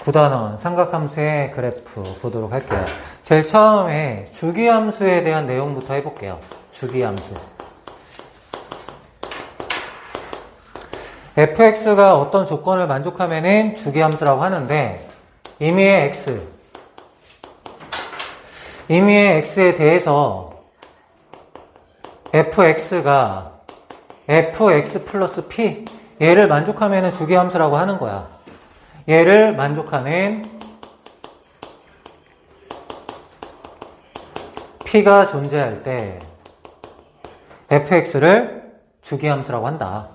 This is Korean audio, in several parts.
9단원 삼각함수의 그래프 보도록 할게요. 제일 처음에 주기함수에 대한 내용부터 해볼게요. 주기함수. fx가 어떤 조건을 만족하면은 주기함수라고 하는데, 임의의 x에 대해서 fx가 fx 플러스 p, 얘를 만족하면은 주기함수라고 하는 거야. 얘를 만족하는 p가 존재할 때 fx를 주기함수라고 한다.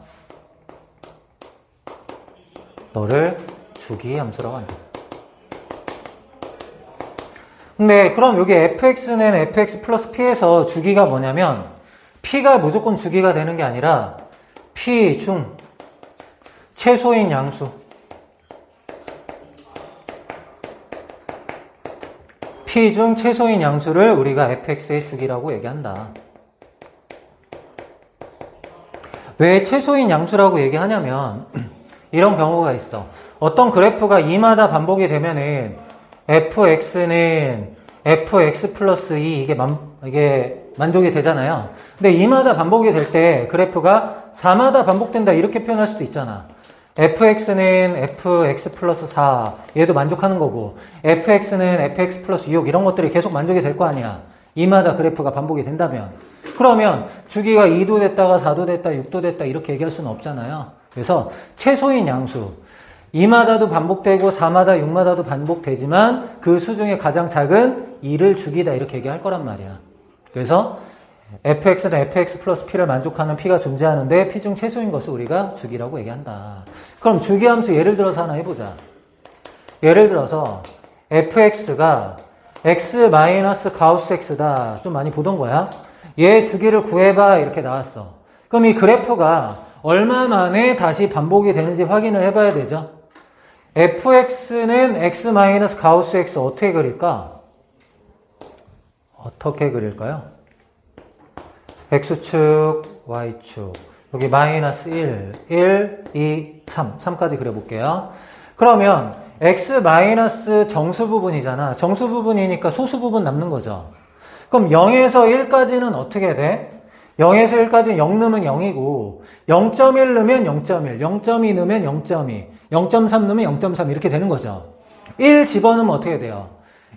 너를 주기함수라고 한다. 근데 그럼 여기 fx는 fx 플러스 p에서 주기가 뭐냐면 p가 무조건 주기가 되는 게 아니라 p 중 최소인 양수, p 중 최소인 양수를 우리가 fx의 주기라고 얘기한다. 왜 최소인 양수라고 얘기하냐면 이런 경우가 있어. 어떤 그래프가 2마다 반복이 되면은 fx는 fx 플러스 2 이게 만족이 되잖아요. 근데 2마다 반복이 될 때 그래프가 4마다 반복된다 이렇게 표현할 수도 있잖아. fx는 fx 플러스 4 얘도 만족하는 거고, fx는 fx 플러스 6 이런 것들이 계속 만족이 될 거 아니야. 2마다 그래프가 반복이 된다면. 그러면 주기가 2도 됐다가 4도 됐다 6도 됐다 이렇게 얘기할 수는 없잖아요. 그래서 최소인 양수, 2마다도 반복되고 4마다 6마다도 반복되지만 그 수 중에 가장 작은 2를 주기다 이렇게 얘기할 거란 말이야. 그래서 fx는 fx 플러스 p를 만족하는 p가 존재하는데 p 중 최소인 것을 우리가 주기라고 얘기한다. 그럼 주기함수 예를 들어서 하나 해보자. 예를 들어서 fx가 x 마이너스 가우스 x다. 좀 많이 보던 거야. 얘 주기를 구해봐 이렇게 나왔어. 그럼 이 그래프가 얼마 만에 다시 반복이 되는지 확인을 해봐야 되죠. fx는 x 마이너스 가우스 x 어떻게 그릴까? 어떻게 그릴까요? x축, y축. 여기 마이너스 1, 2, 3까지 그려볼게요. 그러면 x 마이너스 정수 부분이잖아. 정수 부분이니까 소수 부분 남는 거죠. 그럼 0에서 1까지는 어떻게 돼? 0에서 1까지는 0 넣으면 0이고 0.1 넣으면 0.1, 0.2 넣으면 0.2, 0.3 넣으면 0.3 이렇게 되는 거죠. 1 집어넣으면 어떻게 돼요?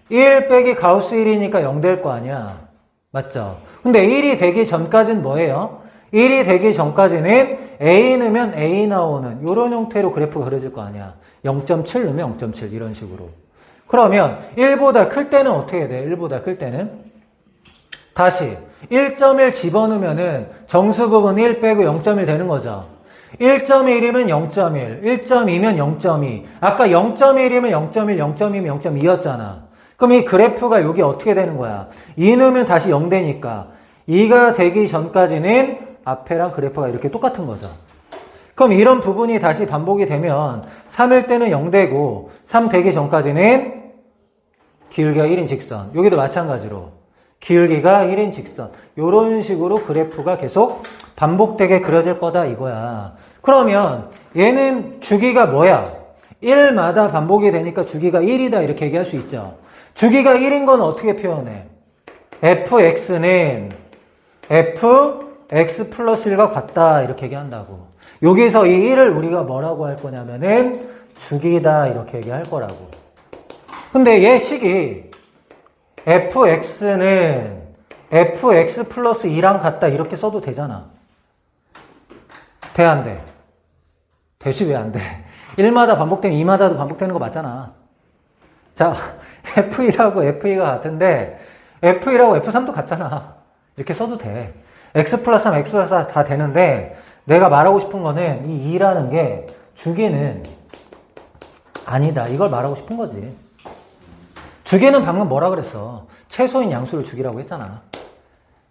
1 빼기 가우스 1이니까 0 될 거 아니야. 맞죠? 근데 1이 되기 전까지는 뭐예요? 1이 되기 전까지는 A 넣으면 A 나오는 이런 형태로 그래프가 그려질 거 아니야. 0.7 넣으면 0.7 이런 식으로. 그러면 1보다 클 때는 어떻게 돼? 1보다 클 때는 다시 1.1 집어넣으면은 정수 부분 1 빼고 0.1 되는 거죠. 1.1이면 0.1, 1.2면 0.2. 아까 0.1이면 0.1, 0.2면 0.2였잖아. 그럼 이 그래프가 여기 어떻게 되는 거야? 2 넣으면 다시 0 되니까 2가 되기 전까지는 앞에랑 그래프가 이렇게 똑같은 거죠. 그럼 이런 부분이 다시 반복이 되면 3일 때는 0 되고 3 되기 전까지는 기울기가 1인 직선. 여기도 마찬가지로 기울기가 1인 직선. 이런 식으로 그래프가 계속 반복되게 그려질 거다 이거야. 그러면 얘는 주기가 뭐야? 1마다 반복이 되니까 주기가 1이다 이렇게 얘기할 수 있죠. 주기가 1인 건 어떻게 표현해? fx는 fx 플러스 1과 같다 이렇게 얘기한다고. 여기서 이 1을 우리가 뭐라고 할 거냐면은 주기다 이렇게 얘기할 거라고. 근데 얘 식이 fx는 fx 플러스 2랑 같다 이렇게 써도 되잖아. 돼, 안 돼? 되지 왜 안 돼? 1마다 반복되면 2마다도 반복되는 거 맞잖아. 자, F1하고 F2가 같은데 F1하고 F3도 같잖아. 이렇게 써도 돼. X 플러스 3, X 플러스 4 다 되는데 내가 말하고 싶은 거는 이 2라는 게 주기는 아니다. 이걸 말하고 싶은 거지. 주기는 방금 뭐라 그랬어? 최소인 양수를 주기라고 했잖아.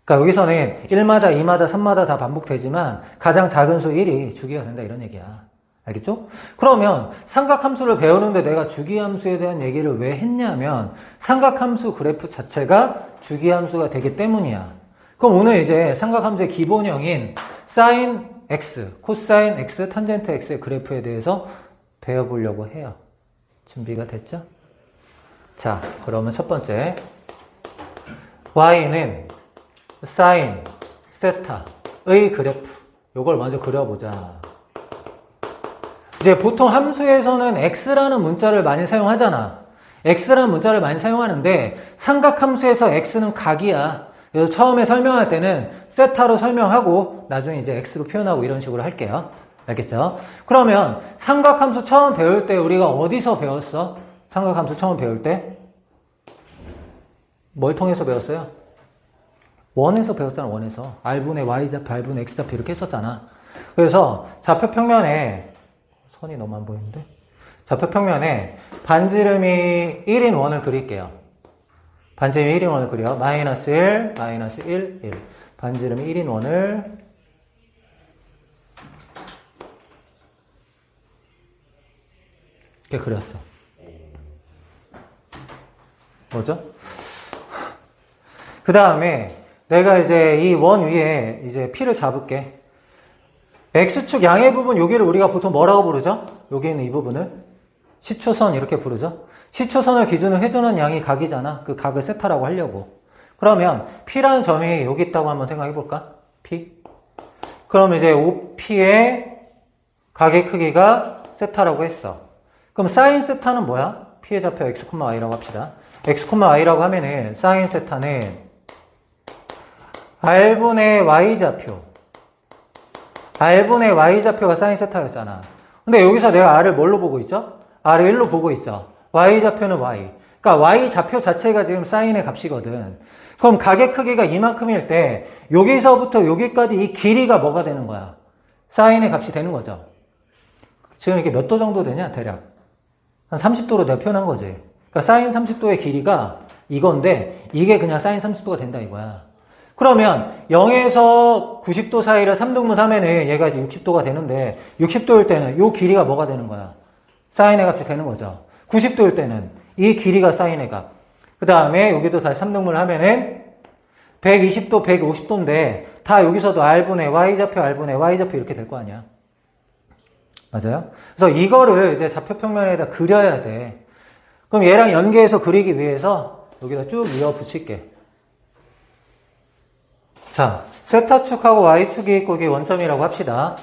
그러니까 여기서는 1마다, 2마다, 3마다 다 반복되지만 가장 작은 수 1이 주기가 된다 이런 얘기야. 알겠죠? 그러면 삼각함수를 배우는데 내가 주기함수에 대한 얘기를 왜 했냐면 삼각함수 그래프 자체가 주기함수가 되기 때문이야. 그럼 오늘 이제 삼각함수의 기본형인 사인 x, 코사인 x, 탄젠트 x의 그래프에 대해서 배워보려고 해요. 준비가 됐죠? 자, 그러면 첫 번째. y는 sin 세타의 그래프. 요걸 먼저 그려보자. 이제 보통 함수에서는 x라는 문자를 많이 사용하잖아. x라는 문자를 많이 사용하는데 삼각함수에서 x는 각이야. 그래서 처음에 설명할 때는 세타로 설명하고 나중에 이제 x로 표현하고 이런 식으로 할게요. 알겠죠? 그러면 삼각함수 처음 배울 때 우리가 어디서 배웠어? 삼각함수 처음 배울 때? 뭘 통해서 배웠어요? 원에서 배웠잖아, 원에서. r분의 y좌표, r분의 x좌표 이렇게 했었잖아. 그래서 좌표 평면에, 선이 너무 안 보이는데? 좌표 평면에 반지름이 1인 원을 그릴게요. 반지름이 1인 원을 그려. 마이너스 1, 마이너스 1, 1. 반지름이 1인 원을 이렇게 그렸어. 뭐죠? 그 다음에 내가 이제 이 원 위에 이제 P를 잡을게. X축 양의 부분 여기를 우리가 보통 뭐라고 부르죠? 여기 있는 이 부분을 시초선 이렇게 부르죠. 시초선을 기준으로 회전한 양이 각이잖아. 그 각을 세타라고 하려고. 그러면 P라는 점이 여기 있다고 한번 생각해 볼까? P. 그럼 이제 OP의 각의 크기가 세타라고 했어. 그럼 사인 세타는 뭐야? P의 좌표 x, y라고 합시다. x, y라고 하면은 사인 세타는 r분의 y좌표. r분의 y좌표가 사인 세타였잖아. 근데 여기서 내가 r을 뭘로 보고 있죠? r을 1로 보고 있죠. y좌표는 y. 그러니까 y좌표 자체가 지금 사인의 값이거든. 그럼 각의 크기가 이만큼일 때 여기서부터 여기까지 이 길이가 뭐가 되는 거야? 사인의 값이 되는 거죠. 지금 이게 몇 도 정도 되냐? 대략 한 30도로 내가 표현한 거지. 그러니까 사인 30도의 길이가 이건데 이게 그냥 사인 30도가 된다 이거야. 그러면 0에서 90도 사이를 3등분 하면은 얘가 이제 60도가 되는데 60도일 때는 이 길이가 뭐가 되는 거야? 사인의 값이 되는 거죠. 90도일 때는 이 길이가 사인의 값. 그 다음에 여기도 다시 3등분을 하면은 120도, 150도인데 다 여기서도 r분의 y좌표, r분의 y좌표 이렇게 될 거 아니야. 맞아요? 그래서 이거를 이제 좌표 평면에다 그려야 돼. 그럼 얘랑 연계해서 그리기 위해서 여기다 쭉 이어 붙일게. 자, 세타축하고 y축이 있고 이게 원점이라고 합시다.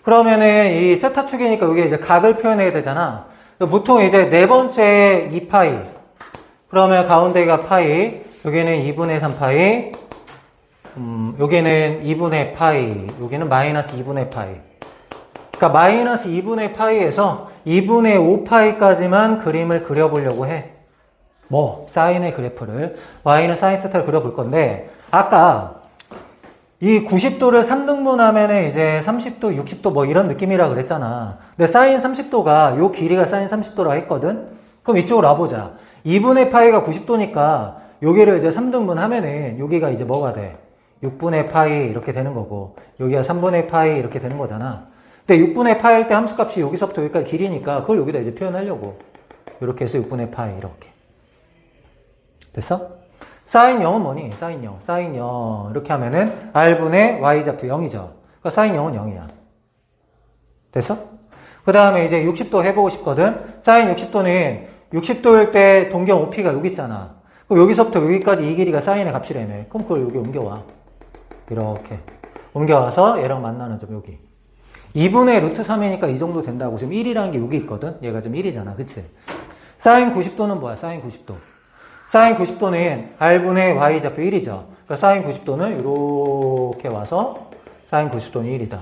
그러면은 이 세타축이니까 여기 이제 각을 표현해야 되잖아. 보통 이제 네 번째 2파이. 그러면 가운데가 파이. 여기는 2분의 3파이. 여기는 2분의 파이. 여기는 마이너스 2분의 파이. 그러니까 마이너스 2분의 파이에서 2분의 5파이까지만 그림을 그려보려고 해. 뭐? 사인의 그래프를. y는 사인 세타를 그려볼 건데, 아까 이 90도를 3등분 하면은 이제 30도, 60도 뭐 이런 느낌이라 그랬잖아. 근데 사인 30도가, 요 길이가 사인 30도라 했거든? 그럼 이쪽으로 와보자. 2분의 파이가 90도니까 여기를 이제 3등분 하면은 여기가 이제 뭐가 돼? 6분의 파이 이렇게 되는 거고, 여기가 3분의 파이 이렇게 되는 거잖아. 근데 6분의 파이일 때 함수값이 여기서부터 여기까지 길이니까 그걸 여기다 이제 표현하려고. 이렇게 해서 6분의 파이 이렇게. 됐어? 사인 0은 뭐니? 사인 0. 사인 0. 이렇게 하면은 r분의 y좌표 0이죠. 그러니까 사인 0은 0이야. 됐어? 그 다음에 이제 60도 해보고 싶거든? 사인 60도는 60도일 때 동경 OP가 여기 있잖아. 그럼 여기서부터 여기까지 이 길이가 사인의 값이라며. 그럼 그걸 여기 옮겨와. 이렇게. 옮겨와서 얘랑 만나는 점 여기. 2분의 루트 3이니까 이 정도 된다고. 지금 1이라는 게 여기 있거든? 얘가 지금 1이잖아. 그치? 사인 90도는 뭐야? 사인 90도. 사인 90도는 r분의 y좌표 1이죠. 그러니까 사인 90도는 이렇게 와서 사인 90도는 1이다.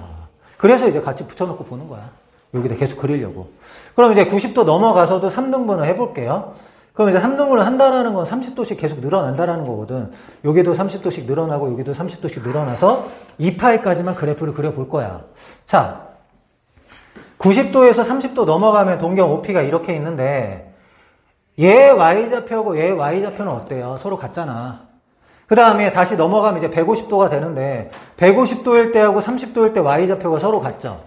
그래서 이제 같이 붙여놓고 보는 거야. 여기다 계속 그리려고. 그럼 이제 90도 넘어가서도 3등분을 해볼게요. 그럼 이제 3등분을 한다라는 건 30도씩 계속 늘어난다라는 거거든. 여기도 30도씩 늘어나고 여기도 30도씩 늘어나서 2파이까지만 그래프를 그려볼 거야. 자, 90도에서 30도 넘어가면 동경 OP가 이렇게 있는데 얘 y좌표고 얘 y좌표는 어때요? 서로 같잖아. 그 다음에 다시 넘어가면 이제 150도가 되는데 150도일 때하고 30도일 때 y좌표가 서로 같죠?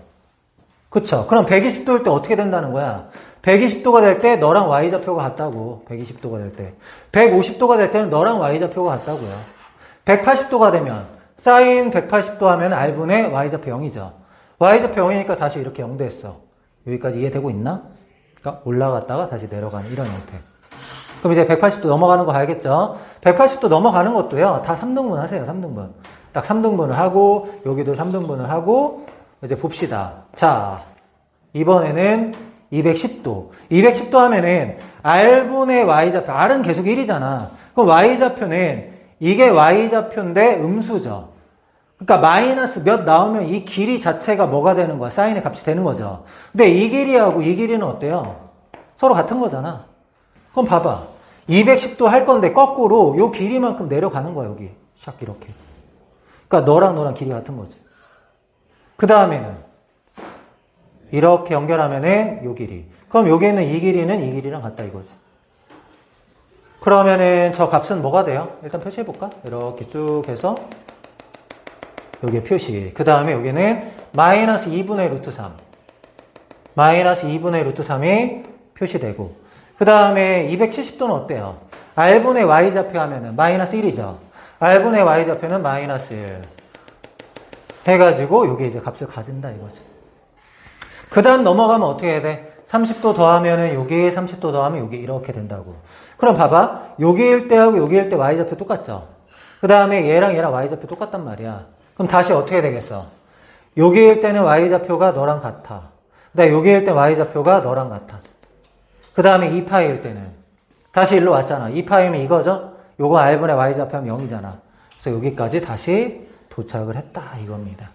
그쵸? 그럼 120도일 때 어떻게 된다는 거야? 120도가 될 때 너랑 y좌표가 같다고. 120도가 될 때. 150도가 될 때는 너랑 y좌표가 같다고요. 180도가 되면 사인 180도 하면 r분의 y좌표 0이죠. y좌표 0이니까 다시 이렇게 0 됐어. 여기까지 이해되고 있나? 그러니까 올라갔다가 다시 내려가는 이런 형태. 그럼 이제 180도 넘어가는 거 봐야겠죠? 180도 넘어가는 것도요, 다 3등분 하세요, 3등분. 딱 3등분을 하고, 여기도 3등분을 하고, 이제 봅시다. 자, 이번에는 210도. 210도 하면은, R분의 Y좌표, R은 계속 1이잖아. 그럼 Y좌표는, 이게 Y좌표인데 음수죠. 그러니까 마이너스 몇 나오면 이 길이 자체가 뭐가 되는 거야? 사인의 값이 되는 거죠. 근데 이 길이하고 이 길이는 어때요? 서로 같은 거잖아. 그럼 봐봐. 210도 할 건데 거꾸로 요 길이만큼 내려가는 거야, 여기. 샥 이렇게. 그러니까 너랑 길이 같은 거지. 그 다음에는 이렇게 연결하면은 요 길이. 그럼 여기에는 이 길이는 이 길이랑 같다 이거지. 그러면은 저 값은 뭐가 돼요? 일단 표시해볼까? 이렇게 쭉 해서 여기에 표시. 그 다음에 여기는 마이너스 2분의 루트 3. 마이너스 2분의 루트 3이 표시되고. 그 다음에 270도는 어때요? R분의 Y좌표 하면은 마이너스 1이죠. R분의 Y좌표는 마이너스 1. 해가지고 여기 이제 값을 가진다 이거죠. 그 다음 넘어가면 어떻게 해야 돼? 30도 더하면은 여기 30도 더하면 여기 이렇게 된다고. 그럼 봐봐. 여기일 때하고 여기일 때 Y좌표 똑같죠? 그 다음에 얘랑 Y좌표 똑같단 말이야. 그럼 다시 어떻게 되겠어? 여기일 때는 Y좌표가 너랑 같아. 그 다음에 여기일 때 Y좌표가 너랑 같아. 그 다음에 2파일 때는 다시 일로 왔잖아. 2파이면 이거죠? 요거 R분의 Y좌표 하면 0이잖아. 그래서 여기까지 다시 도착을 했다 이겁니다.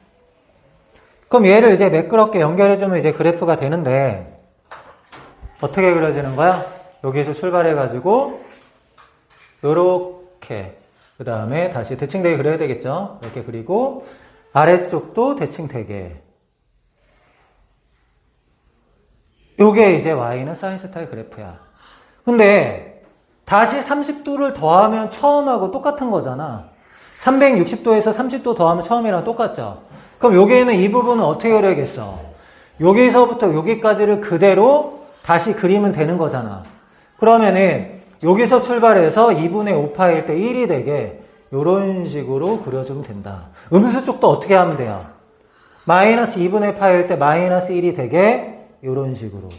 그럼 얘를 이제 매끄럽게 연결해주면 이제 그래프가 되는데 어떻게 그려지는 거야? 여기에서 출발해가지고 요렇게 그 다음에 다시 대칭되게 그려야 되겠죠? 이렇게 그리고 아래쪽도 대칭되게. 요게 이제 Y는 사인 세타의 그래프야. 근데 다시 30도를 더하면 처음하고 똑같은 거잖아. 360도에서 30도 더하면 처음이랑 똑같죠? 그럼 여기에는 이 부분은 어떻게 그려야겠어? 여기서부터 여기까지를 그대로 다시 그리면 되는 거잖아. 그러면은 여기서 출발해서 2분의 5파일 때 1이 되게 이런 식으로 그려주면 된다. 음수 쪽도 어떻게 하면 돼요? 마이너스 2분의 파일 때 마이너스 1이 되게 이런 식으로.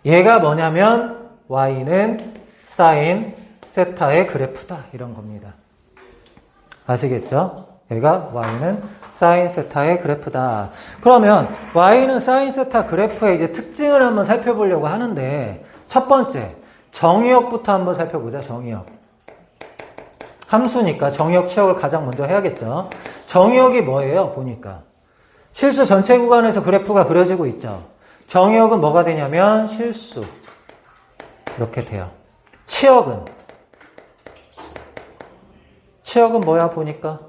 얘가 뭐냐면 Y는 사인 세타의 그래프다 이런 겁니다. 아시겠죠? 얘가 Y는 사인 세타의 그래프다. 그러면 Y는 사인 세타 그래프의 이제 특징을 한번 살펴보려고 하는데 첫 번째 정의역부터 한번 살펴보자. 정의역. 함수니까 정의역 취역을 가장 먼저 해야겠죠. 정의역이 뭐예요? 보니까 실수 전체 구간에서 그래프가 그려지고 있죠. 정의역은 뭐가 되냐면 실수 이렇게 돼요. 치역은 뭐야 보니까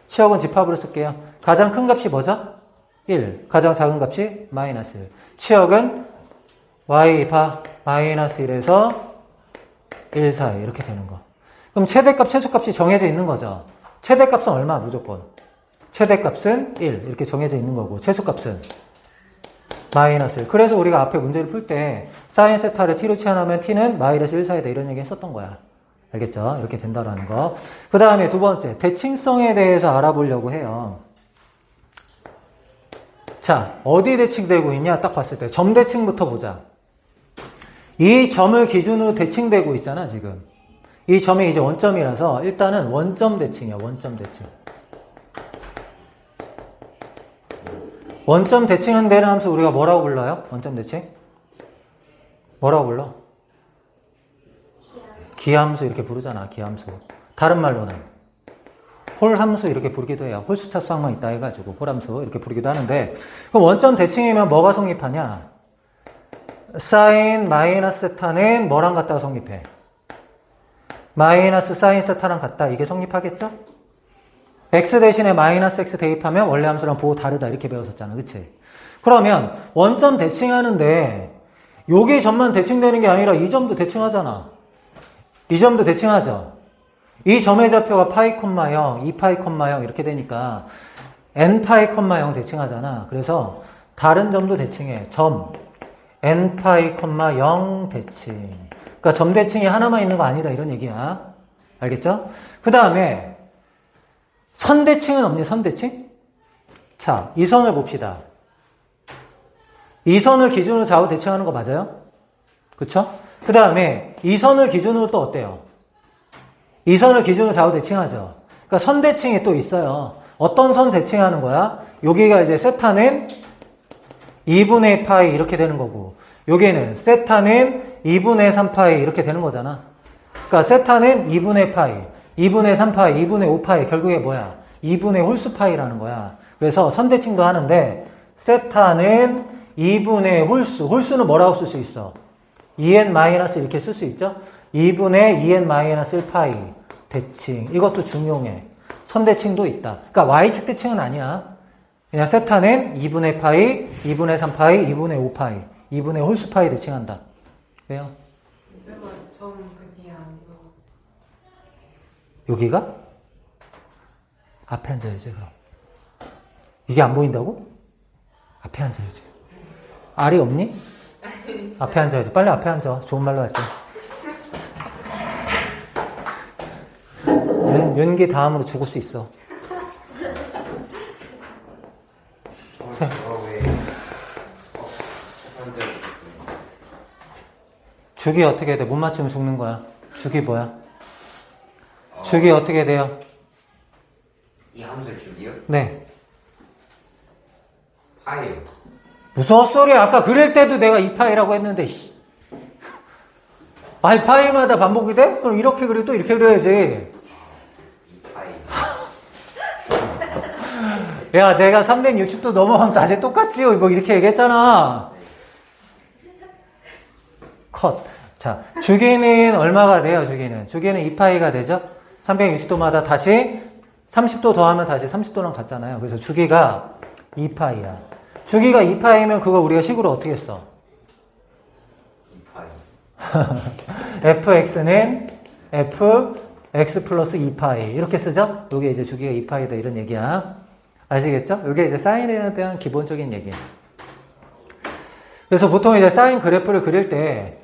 치역은 집합으로 쓸게요. 가장 큰 값이 뭐죠? 1. 가장 작은 값이 마이너스 1. 치역은 y바 마이너스 1에서 1 사이 이렇게 되는 거. 그럼 최대값, 최소값이 정해져 있는 거죠. 최대값은 얼마? 무조건. 최대값은 1 이렇게 정해져 있는 거고 최소값은 마이너스 1. 그래서 우리가 앞에 문제를 풀 때 사인 세타를 t로 치환하면 t는 마이너스 1 사이다 이런 얘기 했었던 거야. 알겠죠? 이렇게 된다라는 거. 그 다음에 두 번째 대칭성에 대해서 알아보려고 해요. 자, 어디 대칭되고 있냐? 딱 봤을 때 점 대칭부터 보자. 이 점을 기준으로 대칭되고 있잖아 지금. 이 점이 이제 원점이라서 일단은 원점 대칭이야. 원점 대칭. 원점 대칭은 되는 함수 우리가 뭐라고 불러요? 원점 대칭? 뭐라고 불러? 기함수 이렇게 부르잖아. 기함수. 다른 말로는 홀함수 이렇게 부르기도 해요. 홀수차수 항만 있다 해가지고 홀함수 이렇게 부르기도 하는데 그럼 원점 대칭이면 뭐가 성립하냐? 사인 마이너스 세타는 뭐랑 같다가 성립해? 마이너스 사인 세타랑 같다. 이게 성립하겠죠? x 대신에 마이너스 x 대입하면 원래 함수랑 부호 다르다 이렇게 배웠었잖아. 그치? 그러면 원점 대칭하는데 요게 점만 대칭되는 게 아니라 이 점도 대칭하잖아. 이 점도 대칭하죠. 이 점의 좌표가 파이, 0, 2파이, 0 이렇게 되니까 n파이, 0 대칭하잖아. 그래서 다른 점도 대칭해. 점 n파이, 0 대칭. 그러니까 점 대칭이 하나만 있는 거 아니다 이런 얘기야. 알겠죠? 그 다음에 선 대칭은 없니? 선 대칭? 자, 이 선을 봅시다. 이 선을 기준으로 좌우 대칭하는 거 맞아요? 그쵸? 그 다음에 이 선을 기준으로 또 어때요? 이 선을 기준으로 좌우 대칭하죠. 그러니까 선 대칭이 또 있어요. 어떤 선 대칭하는 거야? 여기가 이제 세타는 2분의 파이 이렇게 되는 거고, 여기는 세타는 2분의 3파이 이렇게 되는 거잖아. 그러니까 세타는 2분의 파이, 2분의 3파이, 2분의 5파이, 결국에 뭐야? 2분의 홀수 파이라는 거야. 그래서 선대칭도 하는데 세타는 2분의 홀수, 홀수는 뭐라고 쓸 수 있어? 2n 마이너스 이렇게 쓸 수 있죠? 2분의 2n 마이너스 1파이 대칭. 이것도 중용해. 선대칭도 있다. 그러니까 y축 대칭은 아니야. 그냥 세타는 2분의 파이, 2분의 3파이, 2분의 5파이, 2분의 홀수 파이 대칭한다. 왜요? 그 뒤에 아니고. 여기가? 앞에 앉아야지, 그럼. 이게 안 보인다고? 앞에 앉아야지. 알이 없니? 앞에 앉아야지. 빨리 앞에 앉아. 좋은 말로 할게. 연기 다음으로 죽을 수 있어. 죽이 어떻게 돼? 못 맞추면 죽는 거야. 죽이 뭐야? 죽이 어떻게 돼요? 이 함수의 죽이요? 네. 파이요. 무슨 헛소리야. 아까 그릴 때도 내가 2파이라고 했는데. 아니, 파이마다 반복이 돼? 그럼 이렇게 그리고 또 이렇게 그려야지. 2파이. 야, 내가 360도 넘어가면 다시 똑같지요. 뭐 이렇게 얘기했잖아. 컷. 자, 주기는 얼마가 돼요, 주기는? 주기는 2파이가 되죠? 360도마다 다시 30도 더하면 다시 30도랑 같잖아요. 그래서 주기가 2파이야. 주기가 2파이면 그거 우리가 식으로 어떻게 써? 2파이. fx는 fx 플러스 2파이. 이렇게 쓰죠? 이게 이제 주기가 2파이다. 이런 얘기야. 아시겠죠? 이게 이제 사인에 대한 기본적인 얘기야. 그래서 보통 이제 사인 그래프를 그릴 때,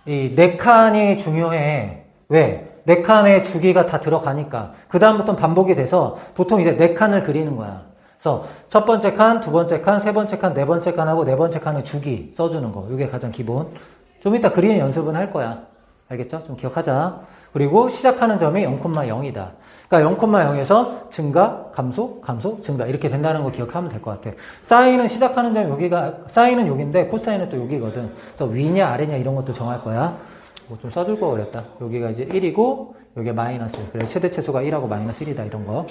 이 네 칸이 중요해. 왜? 네 칸의 주기가 다 들어가니까. 그다음부터는 반복이 돼서 보통 이제 네 칸을 그리는 거야. 그래서 첫 번째 칸, 두 번째 칸, 세 번째 칸, 네 번째 칸하고 네 번째 칸의 주기 써주는 거. 이게 가장 기본. 좀 이따 그리는 연습은 할 거야. 알겠죠? 좀 기억하자. 그리고 시작하는 점이 0,0이다. 그러니까 0,0에서 증가, 감소, 감소, 증가 이렇게 된다는 거 기억하면 될 것 같아. 사인은 시작하는 점 여기가, 사인은 여기인데 코사인은 또 여기거든. 그래서 위냐 아래냐 이런 것도 정할 거야. 뭐 좀 써줄 거 그랬다. 여기가 이제 1이고 여기 마이너스. 그래 최대 최소가 1하고 마이너스 1이다 이런 거.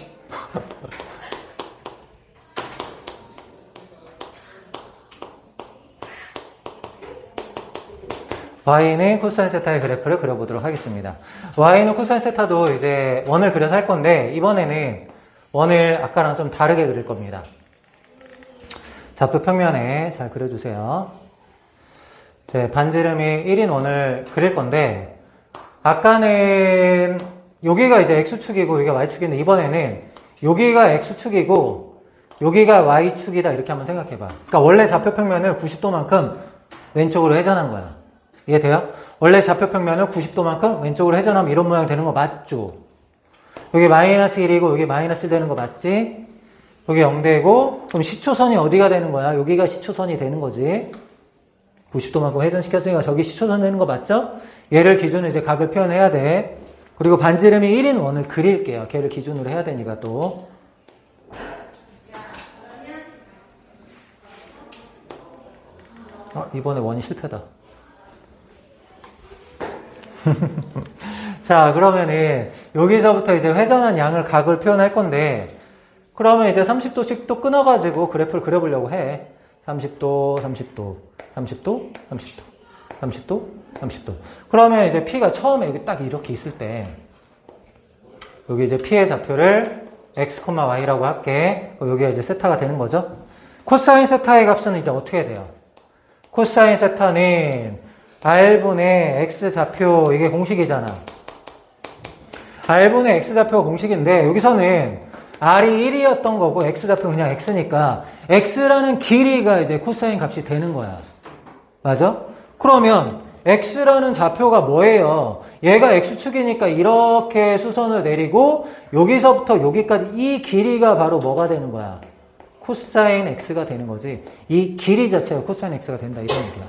y는 코사인 세타의 그래프를 그려보도록 하겠습니다. y는 코사인 세타도 이제 원을 그려서 할 건데 이번에는 원을 아까랑 좀 다르게 그릴 겁니다. 좌표 평면에 잘 그려주세요. 제 반지름이 1인 원을 그릴 건데 아까는 여기가 이제 x축이고 여기가 y축인데 이번에는 여기가 x축이고 여기가 y축이다 이렇게 한번 생각해봐. 그러니까 원래 좌표 평면을 90도만큼 왼쪽으로 회전한 거야. 이해돼요? 원래 좌표 평면을 90도만큼 왼쪽으로 회전하면 이런 모양 되는 거 맞죠? 여기 마이너스 1이고 여기 마이너스 1 되는 거 맞지? 여기 0되고 그럼 시초선이 어디가 되는 거야? 여기가 시초선이 되는 거지. 90도만큼 회전시켰으니까 저기 시초선 되는 거 맞죠? 얘를 기준으로 이제 각을 표현해야 돼. 그리고 반지름이 1인 원을 그릴게요. 걔를 기준으로 해야 되니까 또. 이번에 원이 실패다. 자, 그러면은 여기서부터 이제 회전한 양을 각을 표현할 건데 그러면 이제 30도씩 또 끊어가지고 그래프를 그려보려고 해. 30도, 30도, 30도, 30도, 30도, 30도. 그러면 이제 P가 처음에 여기 딱 이렇게 있을 때 여기 이제 P의 좌표를 x, y라고 할게. 여기가 이제 세타가 되는 거죠. 코사인 세타의 값은 이제 어떻게 돼요? 코사인 세타는 R분의 X좌표, 이게 공식이잖아. R분의 X좌표가 공식인데, 여기서는 R이 1이었던 거고, X좌표 그냥 X니까, X라는 길이가 이제 코사인 값이 되는 거야. 맞아? 그러면, X라는 좌표가 뭐예요? 얘가 X축이니까 이렇게 수선을 내리고, 여기서부터 여기까지 이 길이가 바로 뭐가 되는 거야? 코사인 X가 되는 거지. 이 길이 자체가 코사인 X가 된다, 이런 얘기야.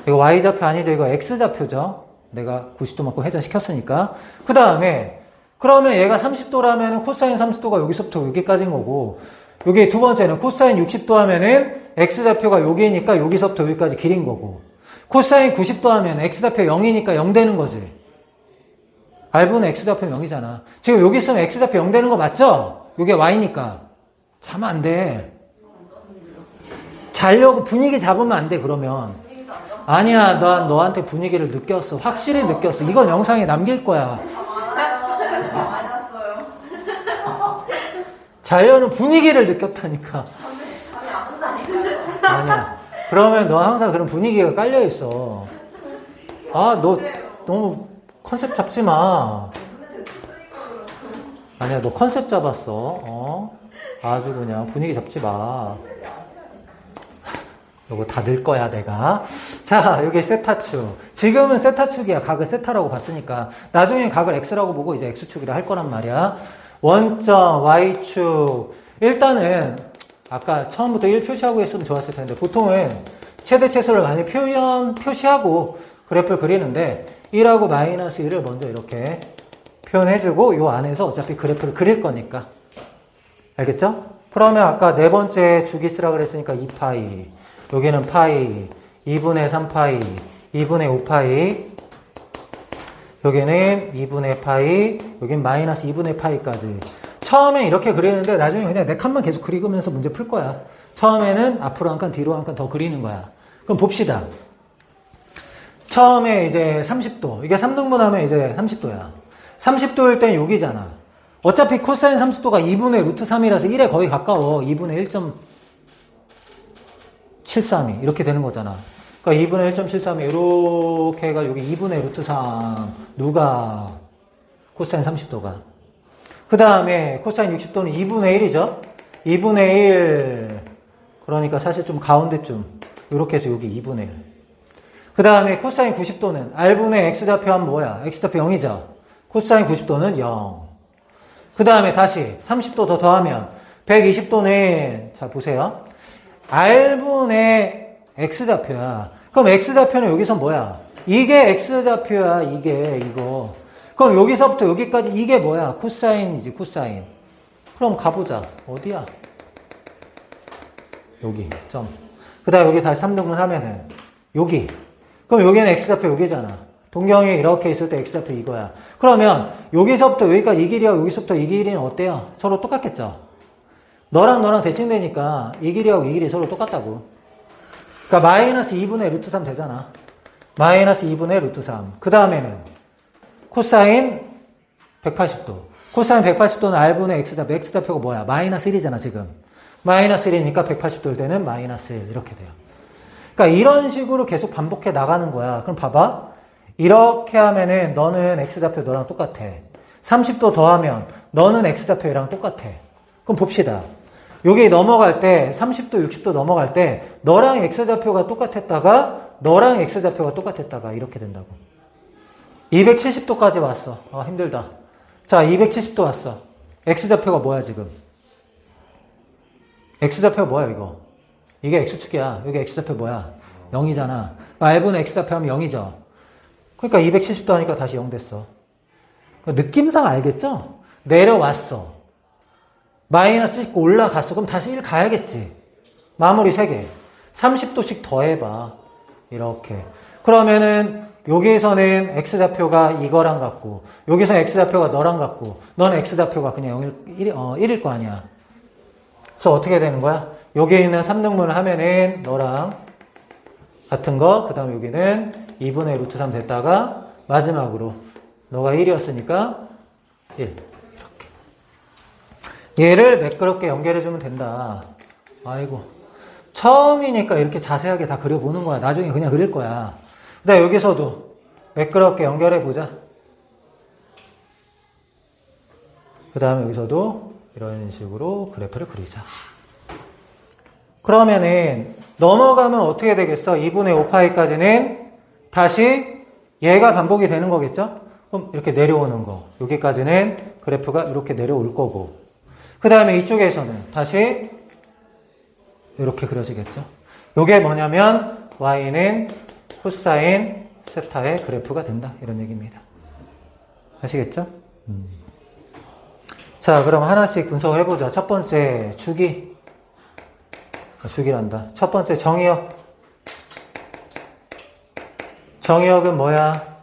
이거 Y좌표 아니죠? 이거 X좌표죠? 내가 90도만큼 회전시켰으니까. 그 다음에, 그러면 얘가 30도라면 코사인 30도가 여기서부터 여기까지인 거고, 여기 두 번째는 코사인 60도 하면은 X좌표가 여기니까 여기서부터 여기까지 길인 거고, 코사인 90도 하면 X좌표 0이니까 0 되는 거지. R분의 X좌표 0이잖아. 지금 여기 있으면 X좌표 0 되는 거 맞죠? 이게 Y니까. 자면 안 돼. 자려고 분위기 잡으면 안 돼, 그러면. 아니야, 난 너한테 분위기를 느꼈어. 확실히 느꼈어. 이건 영상에 남길 거야. 자려는 분위기를 느꼈다니까. 아니야. 그러면 너 항상 그런 분위기가 깔려있어. 아, 너 너무 컨셉 잡지 마. 아니야, 너 컨셉 잡았어. 아주 그냥 분위기 잡지 마. 요거 다 늘 거야, 내가. 자, 여기 세타축. 지금은 세타축이야. 각을 세타라고 봤으니까. 나중에 각을 x라고 보고 이제 x축이라 할 거란 말이야. 원점, y축. 일단은, 아까 처음부터 1 표시하고 했으면 좋았을 텐데, 보통은 최대 최소를 많이 표시하고 그래프를 그리는데, 1하고 마이너스 1을 먼저 이렇게 표현해주고, 요 안에서 어차피 그래프를 그릴 거니까. 알겠죠? 그러면 아까 네 번째 주기 쓰라 그랬으니까 2파이. 여기는 파이, 2분의 3파이, 2분의 5파이, 여기는 2분의 파이, 여기는 마이너스 2분의 파이까지. 처음엔 이렇게 그리는데 나중에 그냥 네 칸만 계속 그리면서 문제 풀 거야. 처음에는 앞으로 한 칸, 뒤로 한 칸 더 그리는 거야. 그럼 봅시다. 처음에 이제 30도. 이게 3등분 하면 이제 30도야. 30도일 땐 여기잖아. 어차피 코사인 30도가 2분의 루트 3이라서 1에 거의 가까워. 2분의 1.73이 이렇게 되는 거잖아. 그러니까 2분의 1.73이 이렇게 해가지고 여기 2분의 루트 3 누가 코사인 30도가 그 다음에 코사인 60도는 2분의 1이죠. 2분의 1 그러니까 사실 좀 가운데쯤 이렇게 해서 여기 2분의 1. 그 다음에 코사인 90도는 R분의 X좌표 하면 뭐야? X좌표 0이죠. 코사인 90도는 0. 그 다음에 다시 30도 더 더하면 120도는 자 보세요. R분의 X좌표야. 그럼 X좌표는 여기서 뭐야? 이게 X좌표야. 이게 이거. 그럼 여기서부터 여기까지 이게 뭐야? 코사인이지 코사인. 그럼 가보자. 어디야? 여기 점. 그 다음에 여기 다시 3등분 하면은 여기. 그럼 여기는 X좌표 여기잖아. 동경이 이렇게 있을 때 X좌표 이거야. 그러면 여기서부터 여기까지 이 길이하고 여기서부터 이 길이는 어때요? 서로 똑같겠죠? 너랑 너랑 대칭되니까 이 길이하고 이 길이 서로 똑같다고. 그러니까 마이너스 2분의 루트 3 되잖아. 마이너스 2분의 루트 3. 그 다음에는 코사인 180도. 코사인 180도는 R분의 X좌표. X좌표가 뭐야? 마이너스 1이잖아 지금. 마이너스 1이니까 180도일 때는 마이너스 1 이렇게 돼요. 그러니까 이런 식으로 계속 반복해 나가는 거야. 그럼 봐봐. 이렇게 하면은 너는 X좌표 너랑 똑같아. 30도 더하면 너는 X좌표랑 똑같아. 그럼 봅시다. 여기 넘어갈 때 30도 60도 넘어갈 때 너랑 X좌표가 똑같았다가 너랑 X좌표가 똑같았다가 이렇게 된다고. 270도까지 왔어. 아 힘들다. 자 270도 왔어. X좌표가 뭐야 지금? X좌표가 뭐야 이거? 이게 X축이야. 여기 X좌표 뭐야? 0이잖아. R분의 X좌표 하면 0이죠. 그러니까 270도 하니까 다시 0 됐어. 느낌상 알겠죠? 내려왔어. 마이너스 찍고 올라갔어. 그럼 다시 1 가야겠지. 마무리 3개. 30도씩 더해봐. 이렇게. 그러면은 여기에서는 X좌표가 이거랑 같고 여기서는 X좌표가 너랑 같고 너는 X좌표가 그냥 1일 거 아니야. 그래서 어떻게 되는 거야? 여기에 있는 3등분을 하면은 너랑 같은 거, 그 다음에 여기는 2분의 루트 3 됐다가 마지막으로 너가 1이었으니까 1 이렇게 얘를 매끄럽게 연결해주면 된다. 아이고 처음이니까 이렇게 자세하게 다 그려보는 거야. 나중에 그냥 그릴 거야. 그 다음에 여기서도 매끄럽게 연결해보자. 그 다음에 여기서도 이런 식으로 그래프를 그리자. 그러면은 넘어가면 어떻게 되겠어? 2분의 5파이까지는 다시 얘가 반복이 되는 거겠죠? 그럼 이렇게 내려오는 거. 여기까지는 그래프가 이렇게 내려올 거고. 그 다음에 이쪽에서는 다시 이렇게 그려지겠죠? 요게 뭐냐면 y는 코사인 세타의 그래프가 된다. 이런 얘기입니다. 아시겠죠? 자, 그럼 하나씩 분석을 해보자. 첫 번째, 주기란다. 첫 번째, 정의역. 정의역은 뭐야?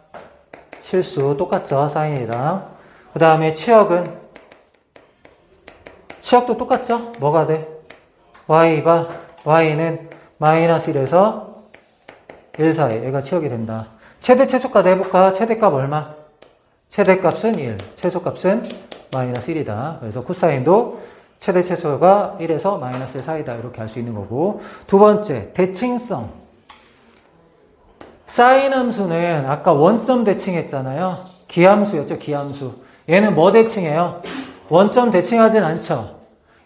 실수. 똑같죠? 사인이랑. 그 다음에 치역은? 치역도 똑같죠? 뭐가 돼? y가, y는 마이너스 1에서 1 사이. 얘가 치역이 된다. 최대 최소까지 해볼까? 최대값 얼마? 최대값은 1. 최소값은 마이너스 1이다. 그래서 코사인도 최대 최소가 1에서 마이너스 1 사이다. 이렇게 할 수 있는 거고. 두 번째, 대칭성. 사인 함수는 아까 원점 대칭했잖아요. 기함수였죠, 기함수. 얘는 뭐 대칭해요? 원점 대칭하진 않죠.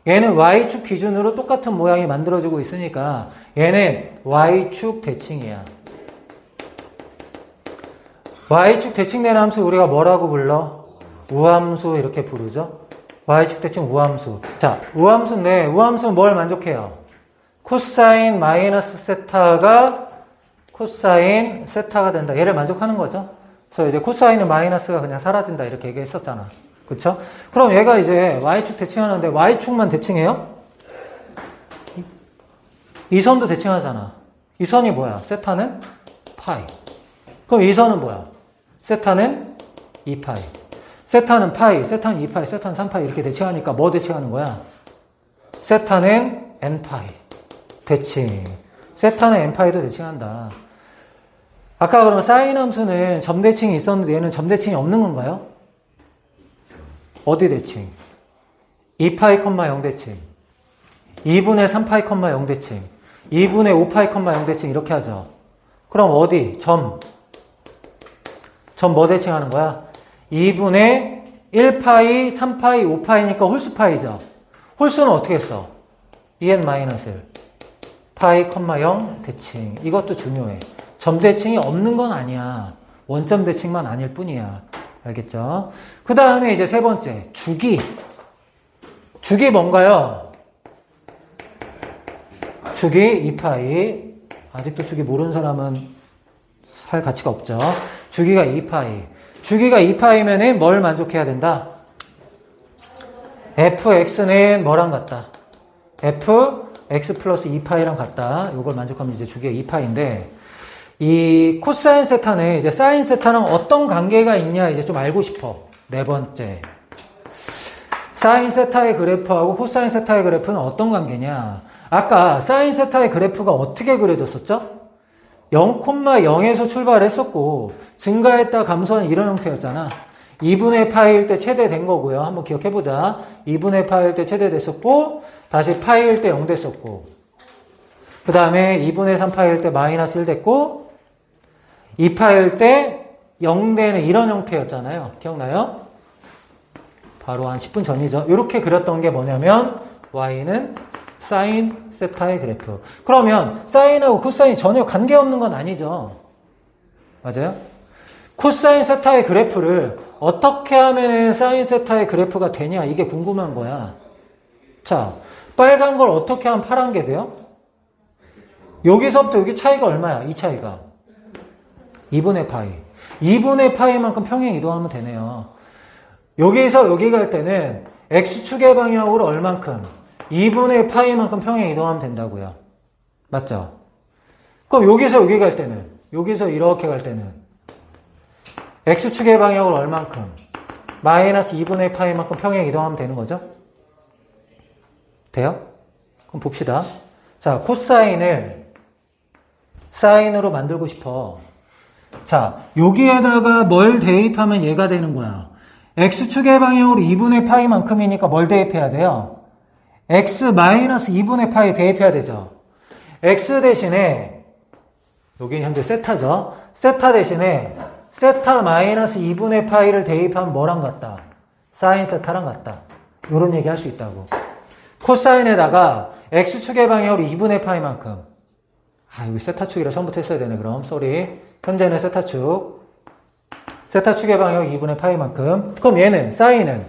얘는 y축 기준으로 똑같은 모양이 만들어지고 있으니까 얘는 y축 대칭이야. y축 대칭되는 함수 우리가 뭐라고 불러? 우함수 이렇게 부르죠. y축 대칭 우함수. 자, 우함수인데 우함수는 뭘 만족해요? 코사인 마이너스 세타가 코사인 세타가 된다. 얘를 만족하는 거죠. 그래서 이제 코사인은 마이너스가 그냥 사라진다 이렇게 얘기했었잖아. 그쵸? 그럼 얘가 이제 y축 대칭하는데 y축만 대칭해요? 이 선도 대칭하잖아. 이 선이 뭐야? 세타는 파이. 그럼 이 선은 뭐야? 세타는 2파이. 세타는 파이, 세타는 2파이, 세타는 3파이 이렇게 대칭하니까 뭐 대칭하는 거야? 세타는 n파이. 대칭. 세타는 n파이도 대칭한다. 아까 그러면 사인 함수는 점대칭이 있었는데 얘는 점대칭이 없는 건가요? 어디 대칭? 2파이, 0 대칭. 2분의 3파이, 0 대칭. 2분의 5파이, 0 대칭 이렇게 하죠. 그럼 어디? 점 뭐 대칭하는 거야? 2분의 1파이, 3파이, 5파이니까 홀수파이죠. 홀수는 어떻게 써? 2n-1 파이, 0 대칭. 이것도 중요해. 점 대칭이 없는 건 아니야. 원점 대칭만 아닐 뿐이야. 알겠죠? 그 다음에 이제 세 번째, 주기. 주기 뭔가요? 주기 2파이. 아직도 주기 모르는 사람은 살 가치가 없죠. 주기가 2파이. 주기가 2파이면은 뭘 만족해야 된다? fx는 뭐랑 같다? fx 플러스 2파이랑 같다. 이걸 만족하면 이제 주기가 2파이인데, 이 코사인 세타는 이제 사인 세타랑 어떤 관계가 있냐 이제 좀 알고 싶어. 네 번째. 사인 세타의 그래프하고 코사인 세타의 그래프는 어떤 관계냐? 아까 사인 세타의 그래프가 어떻게 그려졌었죠? 0,0에서 출발했었고 증가했다 감소한 이런 형태였잖아. 2분의 파이일 때 최대된 거고요. 한번 기억해보자. 2분의 파이일 때 최대됐었고 다시 파이일 때 0 됐었고 그 다음에 2분의 3파이일 때 마이너스 1 됐고 2파일 때 0되는 이런 형태였잖아요. 기억나요? 바로 한 10분 전이죠. 이렇게 그렸던 게 뭐냐면 y는 사인 세타의 그래프. 그러면 사인하고 코사인이 전혀 관계없는 건 아니죠. 맞아요? 코사인 세타의 그래프를 어떻게 하면 사인 세타의 그래프가 되냐 이게 궁금한 거야. 자, 빨간 걸 어떻게 하면 파란 게 돼요? 여기서부터 여기 차이가 얼마야? 이 차이가 2분의 파이. 2분의 파이만큼 평행 이동하면 되네요. 여기서 여기 갈 때는 x축의 방향으로 얼만큼? 2분의 파이만큼 평행 이동하면 된다고요. 맞죠? 그럼 여기서 여기 갈 때는, 여기서 이렇게 갈 때는 x축의 방향으로 얼만큼? 마이너스 2분의 파이만큼 평행 이동하면 되는 거죠? 돼요? 그럼 봅시다. 자, 코사인을 사인으로 만들고 싶어. 자, 여기에다가 뭘 대입하면 얘가 되는 거야? x축의 방향으로 2분의 파이만큼이니까 뭘 대입해야 돼요? x 마이너스 2분의 파이 대입해야 되죠. x 대신에 여기는 현재 세타죠. 세타 대신에 세타 마이너스 2분의 파이를 대입하면 뭐랑 같다? 사인 세타랑 같다. 이런 얘기 할 수 있다고. 코사인에다가 x축의 방향으로 2분의 파이만큼. 여기 세타축이라 처음부터 했어야 되네. 그럼 쏘리. 현재는 세타축. 세타축의 방향 2분의 파이만큼. 그럼 얘는 사인은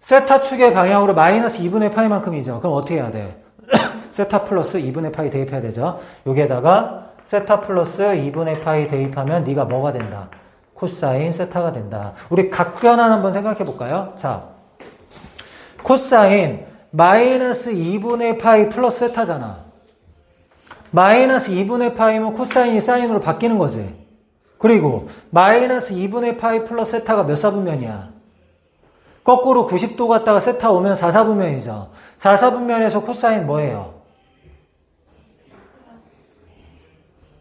세타축의 방향으로 마이너스 2분의 파이만큼이죠. 그럼 어떻게 해야 돼? 세타 플러스 2분의 파이 대입해야 되죠. 여기에다가 세타 플러스 2분의 파이 대입하면 네가 뭐가 된다? 코사인 세타가 된다. 우리 각 변환 한번 생각해 볼까요? 자, 코사인 마이너스 2분의 파이 플러스 세타잖아. 마이너스 2분의 파이면 코사인이 사인으로 바뀌는 거지. 그리고 마이너스 2분의 파이 플러스 세타가 몇 사분면이야? 거꾸로 90도 갔다가 세타 오면 4사분면이죠. 4사분면에서 코사인 뭐예요?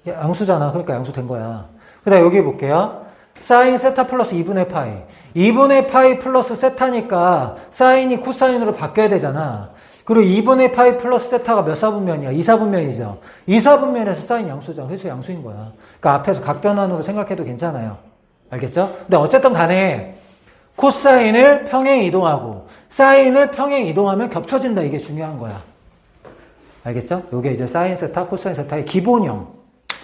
양수잖아. 그러니까 양수 된 거야. 그 다음 여기 볼게요. 사인 세타 플러스 2분의 파이. 2분의 파이 플러스 세타니까 사인이 코사인으로 바뀌어야 되잖아. 그리고 2분의 파이 플러스 세타가 몇 사분면이야? 2사분면이죠. 2사분면에서 사인 양수죠. 회수 양수인 거야. 그러니까 앞에서 각변환으로 생각해도 괜찮아요. 알겠죠? 근데 어쨌든 간에 코사인을 평행 이동하고 사인을 평행 이동하면 겹쳐진다. 이게 중요한 거야. 알겠죠? 이게 이제 사인 세타, 코사인 세타의 기본형.